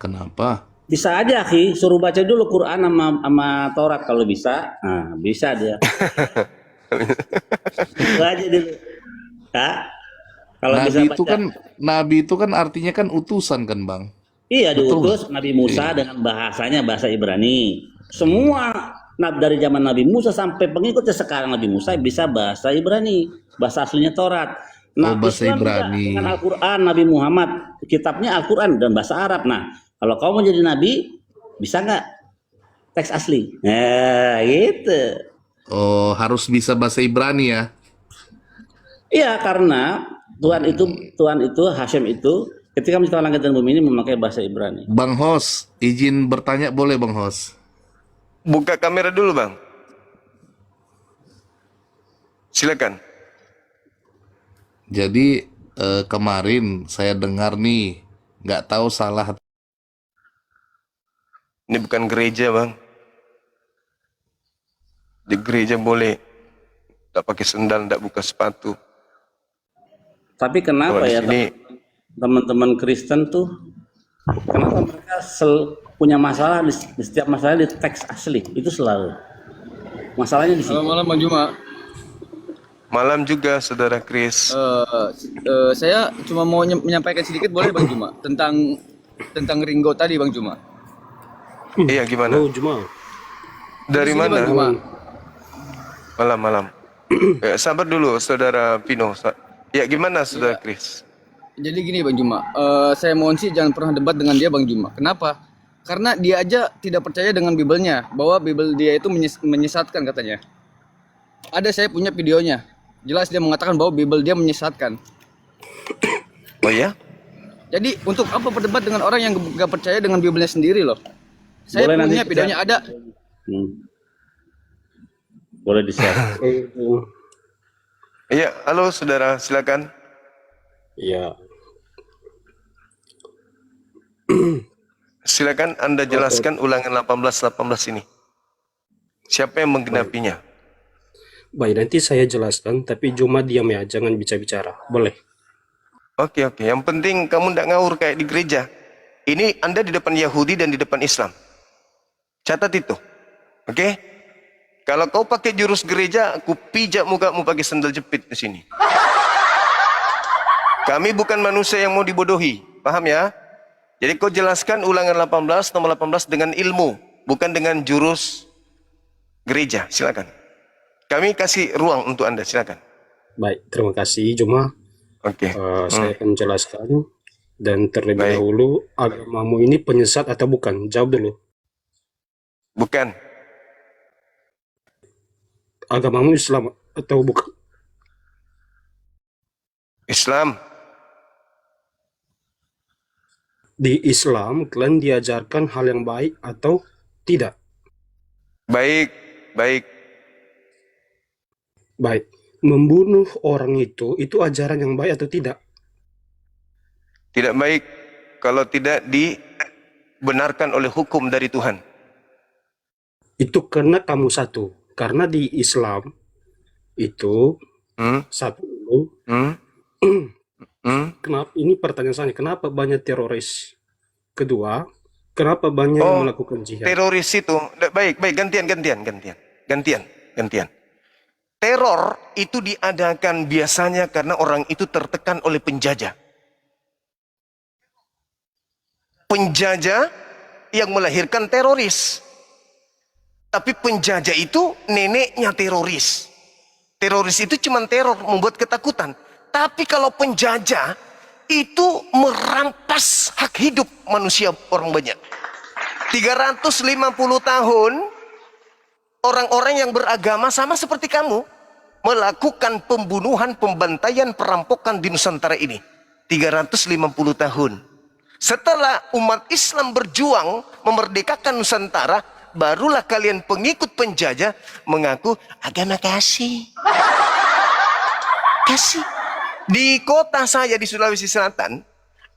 Kenapa? Bisa aja, Ki. Suruh baca dulu Quran sama Taurat kalau bisa. Nah, bisa dia. Itu aja dulu. Kak, kalau bisa baca. Nabi itu kan artinya kan utusan kan, Bang? Iya, Betul. diutus Nabi Musa dengan bahasanya bahasa Ibrani. Semua dari zaman Nabi Musa sampai pengikutnya sekarang Nabi Musa bisa bahasa Ibrani, bahasa aslinya Taurat. Nah, bahasa Islam juga Ibrani. dengan Al-Quran, Nabi Muhammad, kitabnya Al-Quran dan bahasa Arab. Nah, kalau kau mau jadi nabi, bisa nggak teks asli? Nah, gitu. Oh, harus bisa bahasa Ibrani ya? Iya, karena Tuhan itu Hashem itu ketika menciptakan langit dan bumi ini memakai bahasa Ibrani. Bang Hos, izin bertanya boleh, Bang Hos? Buka kamera dulu, Bang. Silakan. Jadi kemarin saya dengar nih, nggak tahu salah. Ini bukan gereja, Bang. Di gereja boleh tak pakai sendal, tak buka sepatu. Tapi kenapa Kalau di ya sini teman-teman Kristen tuh, kenapa mereka punya masalah di setiap masalah di teks asli itu selalu masalahnya di situ. Malam Bang Juma. malam juga, Saudara Chris. Saya cuma mau menyampaikan sedikit boleh Bang Juma tentang Ringo tadi Bang Juma. Iya, gimana? Dari Di sini, mana? Bang Juma. Malam. Ya, sabar dulu, Saudara Pino. Ya, gimana, Saudara Chris? Jadi gini Bang Juma, saya mohon sih jangan pernah debat dengan dia Bang Juma. Kenapa? Karena dia aja tidak percaya dengan Bibelnya, bahwa Bibel dia itu menyesatkan katanya. Ada, saya punya videonya. Jelas dia mengatakan bahwa Bibel dia menyesatkan. Oh ya? Jadi untuk apa berdebat dengan orang yang gak percaya dengan Bibelnya sendiri loh? Saya Boleh punya nanti videonya ada. Boleh di-share. Iya, halo Saudara, silakan. Ya, Silakan Anda jelaskan ulangan 18 ini. Siapa yang menggenapinya? baik nanti saya jelaskan, tapi cuma diam ya, jangan bicara-bicara. Boleh? Oke. Yang penting kamu tidak ngawur kayak di gereja. Ini Anda di depan Yahudi dan di depan Islam. Catat itu. Oke? Kalau kau pakai jurus gereja, aku pijak mukamu pakai sandal jepit di sini. Kami bukan manusia yang mau dibodohi. Paham ya? Jadi kau jelaskan ulangan 18, nomor 18 dengan ilmu, bukan dengan jurus gereja. Silakan. Kami kasih ruang untuk Anda, silakan. Baik, terima kasih. Cuma Oke. saya akan jelaskan. Dan terlebih Baik. dahulu, agamamu ini penyesat atau bukan? Jawab dulu. Bukan. Agamamu Islam atau bukan? Islam. Di Islam, kalian diajarkan hal yang baik atau tidak? Baik. Baik. membunuh orang itu ajaran yang baik atau tidak? Tidak baik kalau tidak dibenarkan oleh hukum dari Tuhan. Itu karena kamu satu. Karena di Islam itu satu dulu. Kenapa ini pertanyaan saya? Kenapa banyak teroris? Kedua, kenapa banyak yang melakukan jihad? Teroris itu baik gantian. Teror itu diadakan biasanya karena orang itu tertekan oleh penjajah. Penjajah yang melahirkan teroris. Tapi penjajah itu neneknya teroris. Teroris itu cuma teror, membuat ketakutan. Tapi kalau penjajah itu merampas hak hidup manusia orang banyak. 350 tahun orang-orang yang beragama sama seperti kamu melakukan pembunuhan, pembantaian, perampokan di Nusantara ini. 350 tahun. Setelah umat Islam berjuang memerdekakan Nusantara, barulah kalian pengikut penjajah mengaku agama kasih. Kasih. Di kota saya di Sulawesi Selatan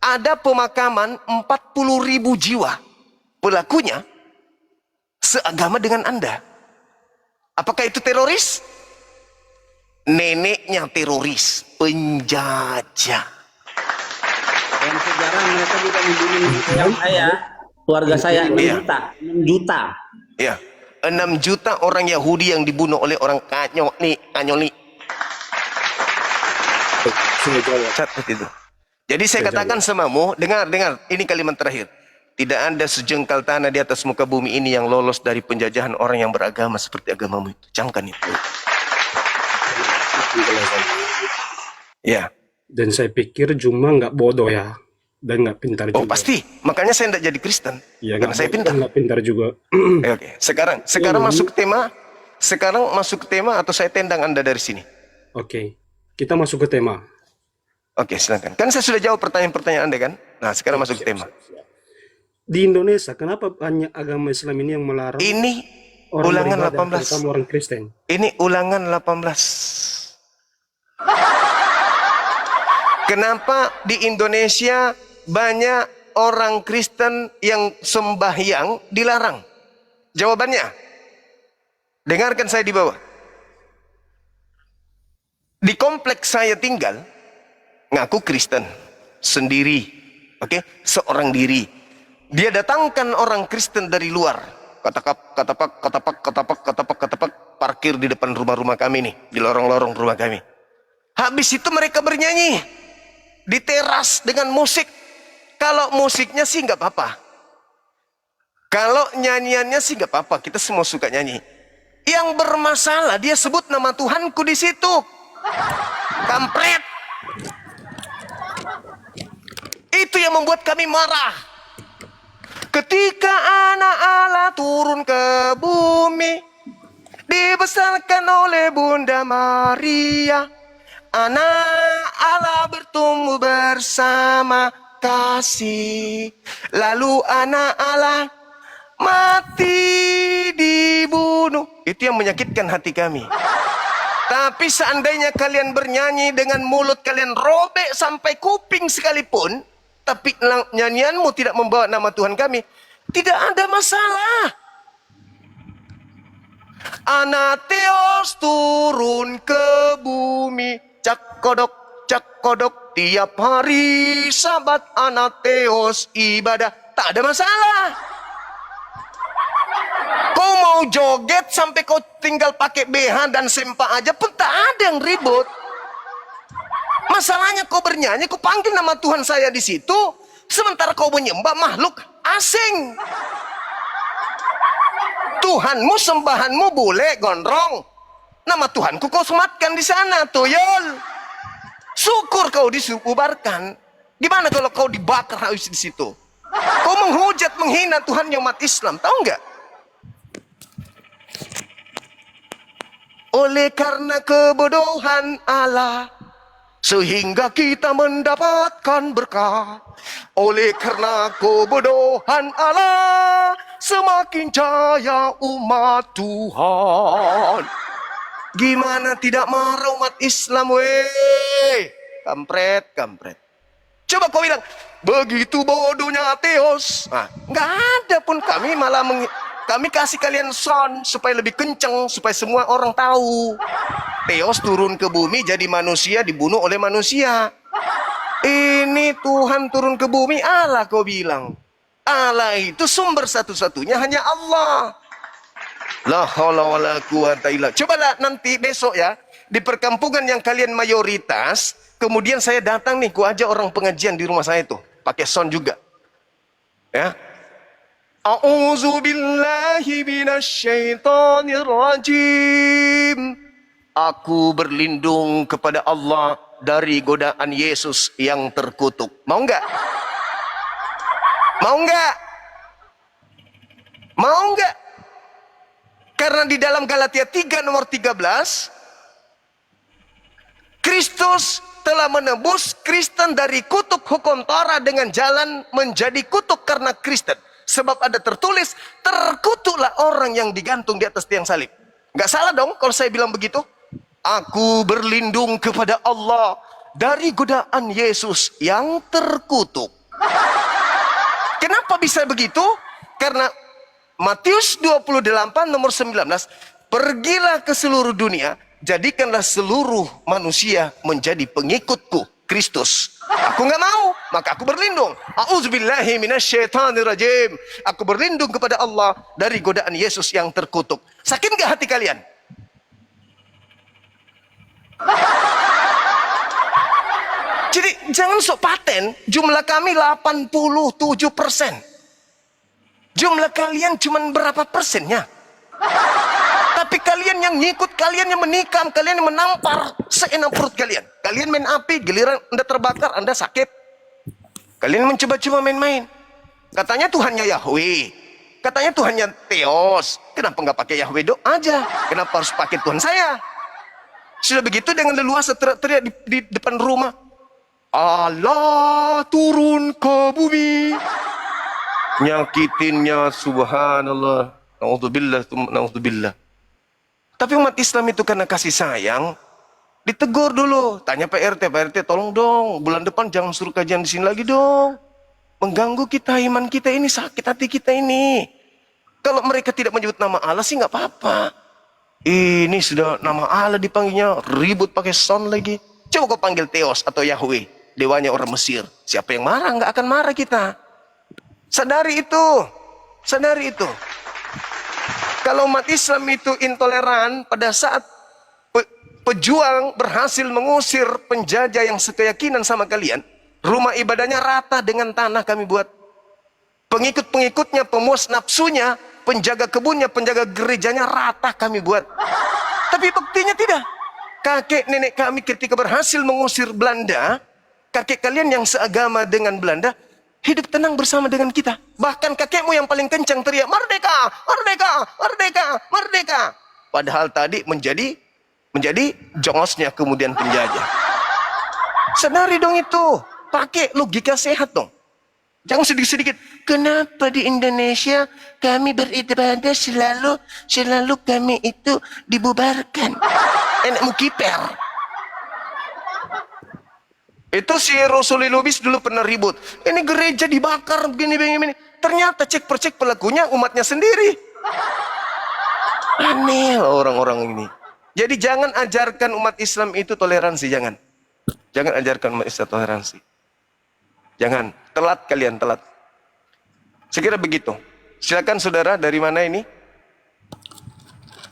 ada pemakaman 40.000 jiwa. Pelakunya seagama dengan Anda. Apakah itu teroris? Neneknya teroris, penjajah. Dalam sejarah mereka juga membunuh saya, keluarga saya 6 juta. 6 juta. Ya, 6 juta orang Yahudi yang dibunuh oleh orang Kanyoli. Catat itu. Jadi saya katakan samamu, dengar, ini kalimat terakhir. Tidak ada sejengkal tanah di atas muka bumi ini yang lolos dari penjajahan orang yang beragama seperti agamamu itu. Camkan itu. Ya. Dan saya pikir cuma nggak bodoh ya, dan nggak pintar juga. Oh pasti, makanya saya tidak jadi Kristen. Ya, karena saya pintar. Nggak pintar juga. Oke. Sekarang masuk ke tema. Sekarang masuk ke tema atau saya tendang Anda dari sini. Oke, kita masuk ke tema. Oke, silakan. Kan saya sudah jawab pertanyaan-pertanyaan Anda kan? Nah, sekarang masuk ke tema. Di Indonesia, kenapa banyak agama Islam ini yang melarang? Ini orang ulangan beribadah, 18. terutama orang Kristen. Ini ulangan 18. Kenapa di Indonesia banyak orang Kristen yang sembahyang dilarang? Jawabannya, dengarkan saya di bawah. Di kompleks saya tinggal, ngaku Kristen sendiri, oke, seorang diri. Dia datangkan orang Kristen dari luar, katapak, parkir di depan rumah-rumah kami nih, di lorong-lorong rumah kami. Habis itu mereka bernyanyi di teras dengan musik. Kalau musiknya sih nggak apa-apa, kalau nyanyiannya sih nggak apa-apa, kita semua suka nyanyi. Yang bermasalah dia sebut nama Tuhanku di situ, kampret. Itu yang membuat kami marah. Ketika anak Allah turun ke bumi, dibesarkan oleh Bunda Maria, anak Allah bertumbuh bersama kasih. Lalu anak Allah mati dibunuh. Itu yang menyakitkan hati kami. Tapi seandainya kalian bernyanyi dengan mulut kalian robek sampai kuping sekalipun, tapi nyanyianmu tidak membawa nama Tuhan kami, tidak ada masalah. Anatheos turun ke bumi, cak kodok tiap hari Sabat Anatheos ibadah, tak ada masalah. Kau mau joget sampai kau tinggal pakai BH dan sempak aja pun tak ada yang ribut. Masalahnya kau bernyanyi, kau panggil nama Tuhan saya di situ, sementara kau menyembah makhluk asing. Tuhanmu, sembahanmu boleh gondrong, nama Tuhanku kau sematkan di sana, tuyul. Syukur kau disububarkan. Gimana kalau kau dibakar habis di situ? Kau menghujat, menghina Tuhan umat Islam, tahu nggak? Oleh karena kebodohan Allah, sehingga kita mendapatkan berkah. Oleh karena kebodohan Allah, semakin jaya umat Tuhan. Gimana tidak marah umat Islam, weh? Kampret, kampret. Coba kau bilang, begitu bodohnya ateos. Nah, nggak ada pun, kami malah kami kasih kalian sound supaya lebih kenceng, supaya semua orang tahu. Teos turun ke bumi jadi manusia, dibunuh oleh manusia. Ini Tuhan turun ke bumi, Allah kau bilang. Allah itu sumber satu-satunya hanya Allah. La haula wala quwata illa. Cobalah nanti besok ya, di perkampungan yang kalian mayoritas, kemudian saya datang nih, ku ajak orang pengajian di rumah saya itu, pakai sound juga. Ya. A'udzu billahi minasyaitonir rajim. Aku berlindung kepada Allah dari godaan Yesus yang terkutuk. Mau enggak? Mau enggak? Mau enggak? Karena di dalam Galatia 3 nomor 13, Kristus telah menebus Kristen dari kutuk hukum Taurat dengan jalan menjadi kutuk karena Kristen. Sebab ada tertulis, terkutuklah orang yang digantung di atas tiang salib. Nggak salah dong kalau saya bilang begitu. Aku berlindung kepada Allah dari godaan Yesus yang terkutuk. Kenapa bisa begitu? Karena Matius 28 nomor 19, pergilah ke seluruh dunia, jadikanlah seluruh manusia menjadi pengikutku, Kristus. Aku nggak mau, maka aku berlindung. A'udzubillahi minasyaitonirrajim. Aku berlindung kepada Allah dari godaan Yesus yang terkutuk. Sakit nggak hati kalian? Jadi jangan sok paten, jumlah kami 87%. Jumlah kalian cuma berapa persennya? Tapi kalian yang ngikut, kalian yang menikam, kalian yang menampar seenak perut kalian. Kalian main api, giliran Anda terbakar, Anda sakit. Kalian mencoba-coba main-main. Katanya Tuhannya Yahweh. Katanya Tuhannya Theos. Kenapa nggak pakai Yahweh do aja? Kenapa harus pakai Tuhan saya? Sudah begitu dengan leluasa teriak-teriak di depan rumah. Allah turun ke bumi. Nyakitinnya, subhanallah, naudzubillah. Tapi umat Islam itu karena kasih sayang, ditegur dulu, tanya Pak RT, tolong dong, bulan depan jangan suruh kajian di sini lagi dong. Mengganggu kita, iman kita ini, sakit hati kita ini. Kalau mereka tidak menyebut nama Allah sih nggak apa-apa. Ini sudah nama Allah dipanggilnya, ribut pakai sound lagi. Coba kau panggil Theos atau Yahweh, dewanya orang Mesir. Siapa yang marah? Nggak akan marah kita. Sadari itu, sadari itu. Kalau umat Islam itu intoleran, pada saat pejuang berhasil mengusir penjajah yang sekeyakinan sama kalian, rumah ibadahnya rata dengan tanah kami buat. Pengikut-pengikutnya, pemuas nafsunya, penjaga kebunnya, penjaga gerejanya rata kami buat. Tapi buktinya tidak. Kakek nenek kami ketika berhasil mengusir Belanda, kakek kalian yang seagama dengan Belanda, hidup tenang bersama dengan kita. Bahkan kakekmu yang paling kencang teriak, merdeka, merdeka, merdeka, merdeka. Padahal tadi menjadi jongosnya kemudian penjajah. Sadari dong itu. Pakai logika sehat dong. Jangan sedikit-sedikit. Kenapa di Indonesia kami beribadah selalu kami itu dibubarkan? Enakmu kiper. Itu si Rasul Lubis dulu pernah ribut. Ini gereja dibakar begini. Ternyata cek pelakunya umatnya sendiri. Aneh orang-orang ini. Jadi jangan ajarkan umat Islam itu toleransi, jangan. Jangan ajarkan umat Islam toleransi. Jangan, telat kalian, telat. Sekira begitu. Silakan saudara, dari mana ini?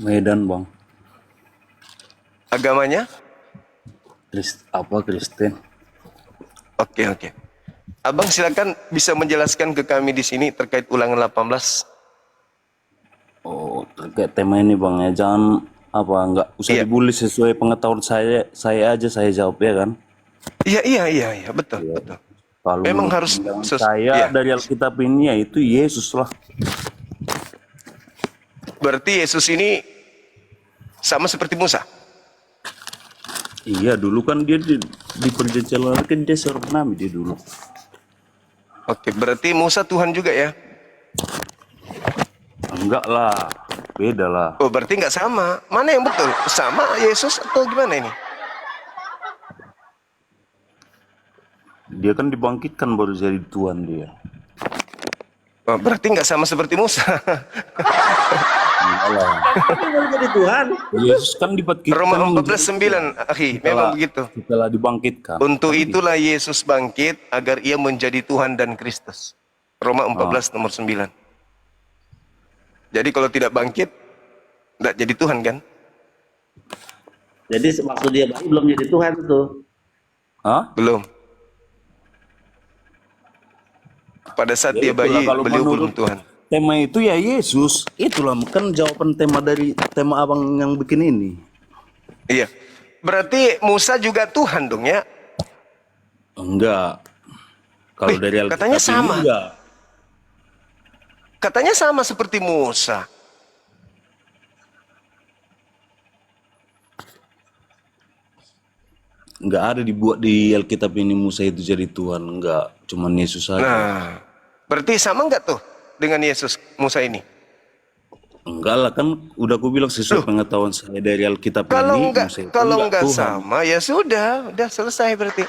Medan, Bang. Agamanya? Kristen. Oke. Abang silakan bisa menjelaskan ke kami di sini terkait ulangan 18. Oh, terkait tema ini, Bang, ya. Jangan nggak usah dibully, sesuai pengetahuan saya aja saya jawab, ya kan? Iya, betul. Kalau memang harus saya dari Alkitab ini ya itu Yesus lah. Berarti Yesus ini sama seperti Musa. Iya, dulu kan dia di perjanjian lama kan dia seorang nabi dia dulu. Oke, berarti Musa Tuhan juga ya? Enggak lah, Beda lah. Oh, berarti nggak sama. Mana yang betul? Sama Yesus atau gimana ini? Dia kan dibangkitkan baru jadi Tuhan dia. Oh, berarti nggak sama seperti Musa. Enggak lah. Baru jadi Tuhan. Yesus kan dibangkitkan Roma menjadi 14:9, akhi, memang begitu. setelah dibangkitkan. Untuk Kan itulah Yesus bangkit agar ia menjadi Tuhan dan Kristus. Roma 14 nomor 9. Jadi kalau tidak bangkit, tidak jadi Tuhan kan? Jadi waktu dia bayi belum jadi Tuhan tuh. Hah? Belum. Pada saat Ya dia itulah bayi, kalau beliau belum menurut Tuhan. tema itu ya Yesus. Itulah kan jawaban tema dari tema abang yang bikin ini. Iya. Berarti Musa juga Tuhan dong ya? Enggak. Kalau Wih, dari Alkitab katanya ini sama. enggak. Katanya sama seperti Musa. Enggak ada dibuat di Alkitab ini Musa itu jadi Tuhan. Enggak. Cuman Yesus saja. Nah, berarti sama nggak tuh dengan Yesus Musa ini? Enggak lah, kan udah aku bilang sesuai pengetahuan saya dari Alkitab Kalau ini nggak, Musa itu kalau enggak nggak Tuhan. sama ya sudah selesai berarti.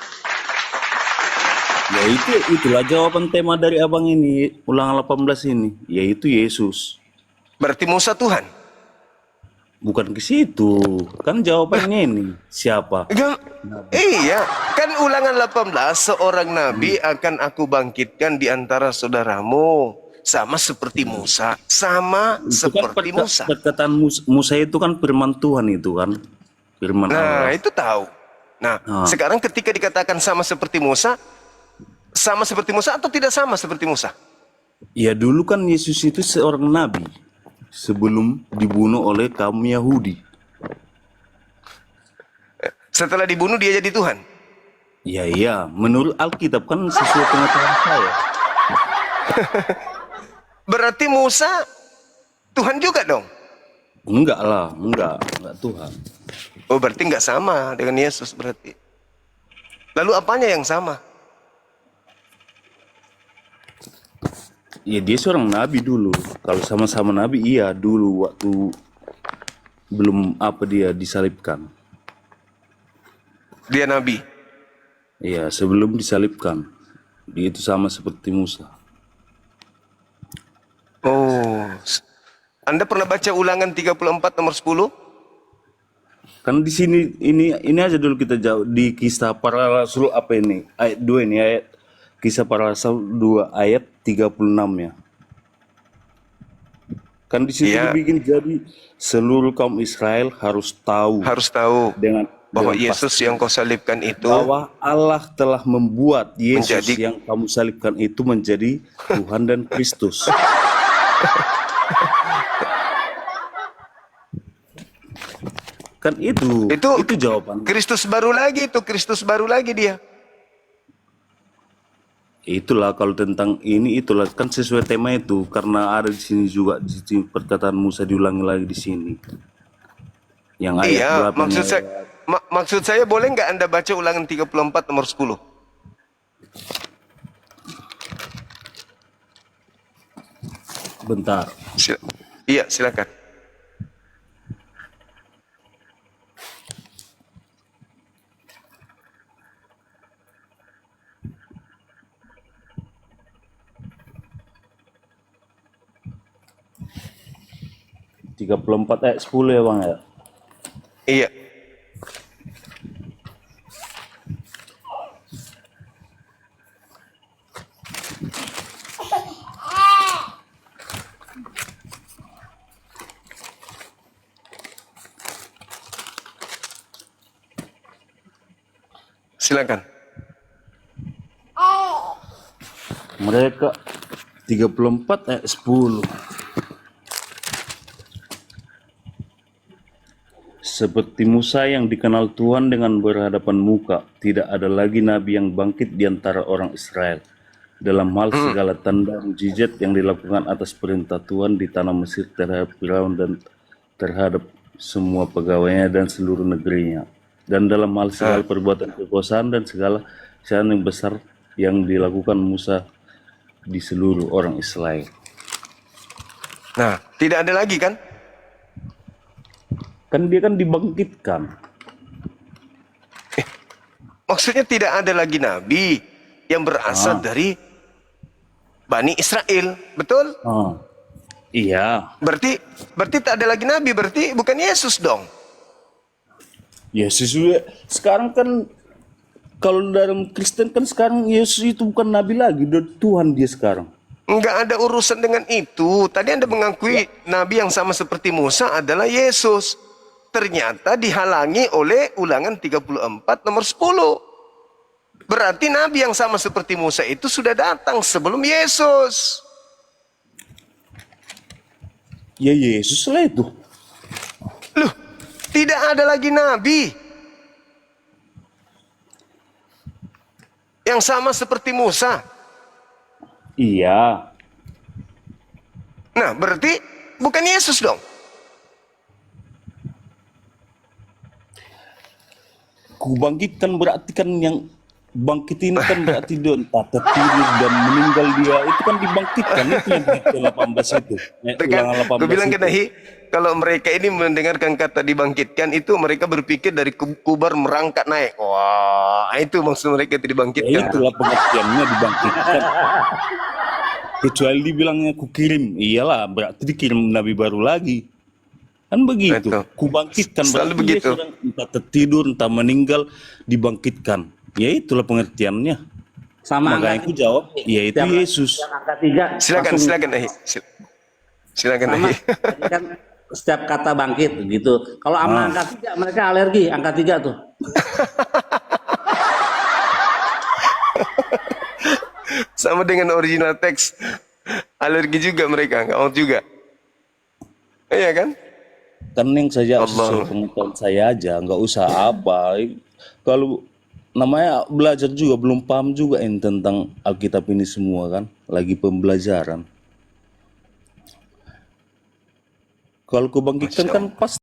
Ya itulah jawaban tema dari abang ini Ulangan 18 ini, yaitu Yesus. Berarti Musa Tuhan. Bukan ke situ. Kan jawabannya ini siapa? Iya, kan Ulangan 18 seorang nabi akan aku bangkitkan di antara saudaramu sama seperti Musa, sama Itu kan seperti Musa. perkataan Musa itu kan firman Tuhan itu kan. Firman Nah, Allah. itu tahu. Nah, sekarang ketika dikatakan sama seperti Musa atau tidak sama seperti Musa? Ya dulu kan Yesus itu seorang nabi sebelum dibunuh oleh kaum Yahudi. Setelah dibunuh dia jadi Tuhan. Ya iya, menurut Alkitab kan sesuai pengetahuan saya. Berarti Musa Tuhan juga dong? Enggak lah, enggak Tuhan. Oh, berarti nggak sama dengan Yesus berarti. Lalu apanya yang sama? Ya dia seorang nabi dulu. Kalau sama-sama nabi iya dulu waktu belum dia disalibkan. Dia nabi. Iya, sebelum disalibkan. Dia itu sama seperti Musa. Oh. Anda pernah baca Ulangan 34 nomor 10? Kan di sini ini aja dulu kita jauh di Kisah Para Rasul apa ini? Ayat 2 ini ayat Kisah Para Rasul 2 ayat 36 ya. Kan di situ dibikin jadi seluruh kaum Israel harus tahu dengan bahwa Yesus pasti yang kau salibkan itu bahwa Allah telah membuat Yesus yang kamu salibkan itu menjadi Tuhan dan Kristus. Kan itu jawaban. Kristus baru lagi itu, Kristus baru lagi dia. Itulah kalau tentang ini itulah kan sesuai tema itu karena ada di sini juga di sini perkataan Musa diulangi lagi di sini. Yang ayat Iya, 8 maksud saya boleh nggak Anda baca Ulangan 34 nomor 10? Bentar. Iya, silakan. Tiga 34 ayat 10 ya Bang ya? Iya. Silakan. Mereka 34 ayat 10. Seperti Musa yang dikenal Tuhan dengan berhadapan muka, tidak ada lagi nabi yang bangkit di antara orang Israel. Dalam hal segala tanda mujizat yang dilakukan atas perintah Tuhan di tanah Mesir terhadap Firaun dan terhadap semua pegawainya dan seluruh negerinya. Dan dalam hal segala perbuatan kekuasaan dan segala kesalahan yang besar yang dilakukan Musa di seluruh orang Israel. Nah, tidak ada lagi kan Kan dia kan dibangkitkan. Maksudnya tidak ada lagi nabi yang berasal dari Bani Israel, betul? Iya. Berarti tak ada lagi nabi, berarti bukan Yesus dong. Yesus juga sekarang kan, kalau dalam Kristen kan sekarang Yesus itu bukan nabi lagi, udah Tuhan dia sekarang. Enggak ada urusan dengan itu. Tadi Anda mengakui nabi yang sama seperti Musa adalah Yesus. Ternyata dihalangi oleh Ulangan 34 nomor 10. Berarti nabi yang sama seperti Musa itu sudah datang sebelum Yesus. Ya Yesus lah itu. Loh, tidak ada lagi nabi yang sama seperti Musa. Iya. Nah, berarti bukan Yesus dong. Kubangkitkan berarti kan yang bangkit ini kan berarti dia entah tertidur dan meninggal, dia itu kan dibangkitkan, itu yang di 18 itu. Ulangan 18 Aku bilang itu. ke Nahi, kalau mereka ini mendengarkan kata dibangkitkan itu mereka berpikir dari kubar merangkak naik. Wah, itu maksud mereka itu Ya dibangkitkan. itulah pengertiannya dibangkitkan. Kecuali dibilangnya kukirim, iyalah berarti dikirim nabi baru lagi. Kan begitu. Kubangkitkan Selalu berarti begitu. dia sedang entah tertidur, entah meninggal, dibangkitkan. Ya itulah pengertiannya. Sama Makanya angka aku jawab, ya itu Setiap- Yesus. setiap angka 3 Silakan, langsung silakan Nahi. Silakan sama. Nahi. Jadi kan setiap kata bangkit gitu. Kalau sama angka 3 mereka alergi angka 3 tuh. Sama dengan original teks. Alergi juga mereka, nggak mau juga. Iya kan? Kan yang saja Allah. sesuai pengetahuan saya aja, nggak usah apa. Kalau namanya belajar juga belum paham juga ini tentang Alkitab ini semua kan, lagi pembelajaran. Kalau kubangkitkan kan pas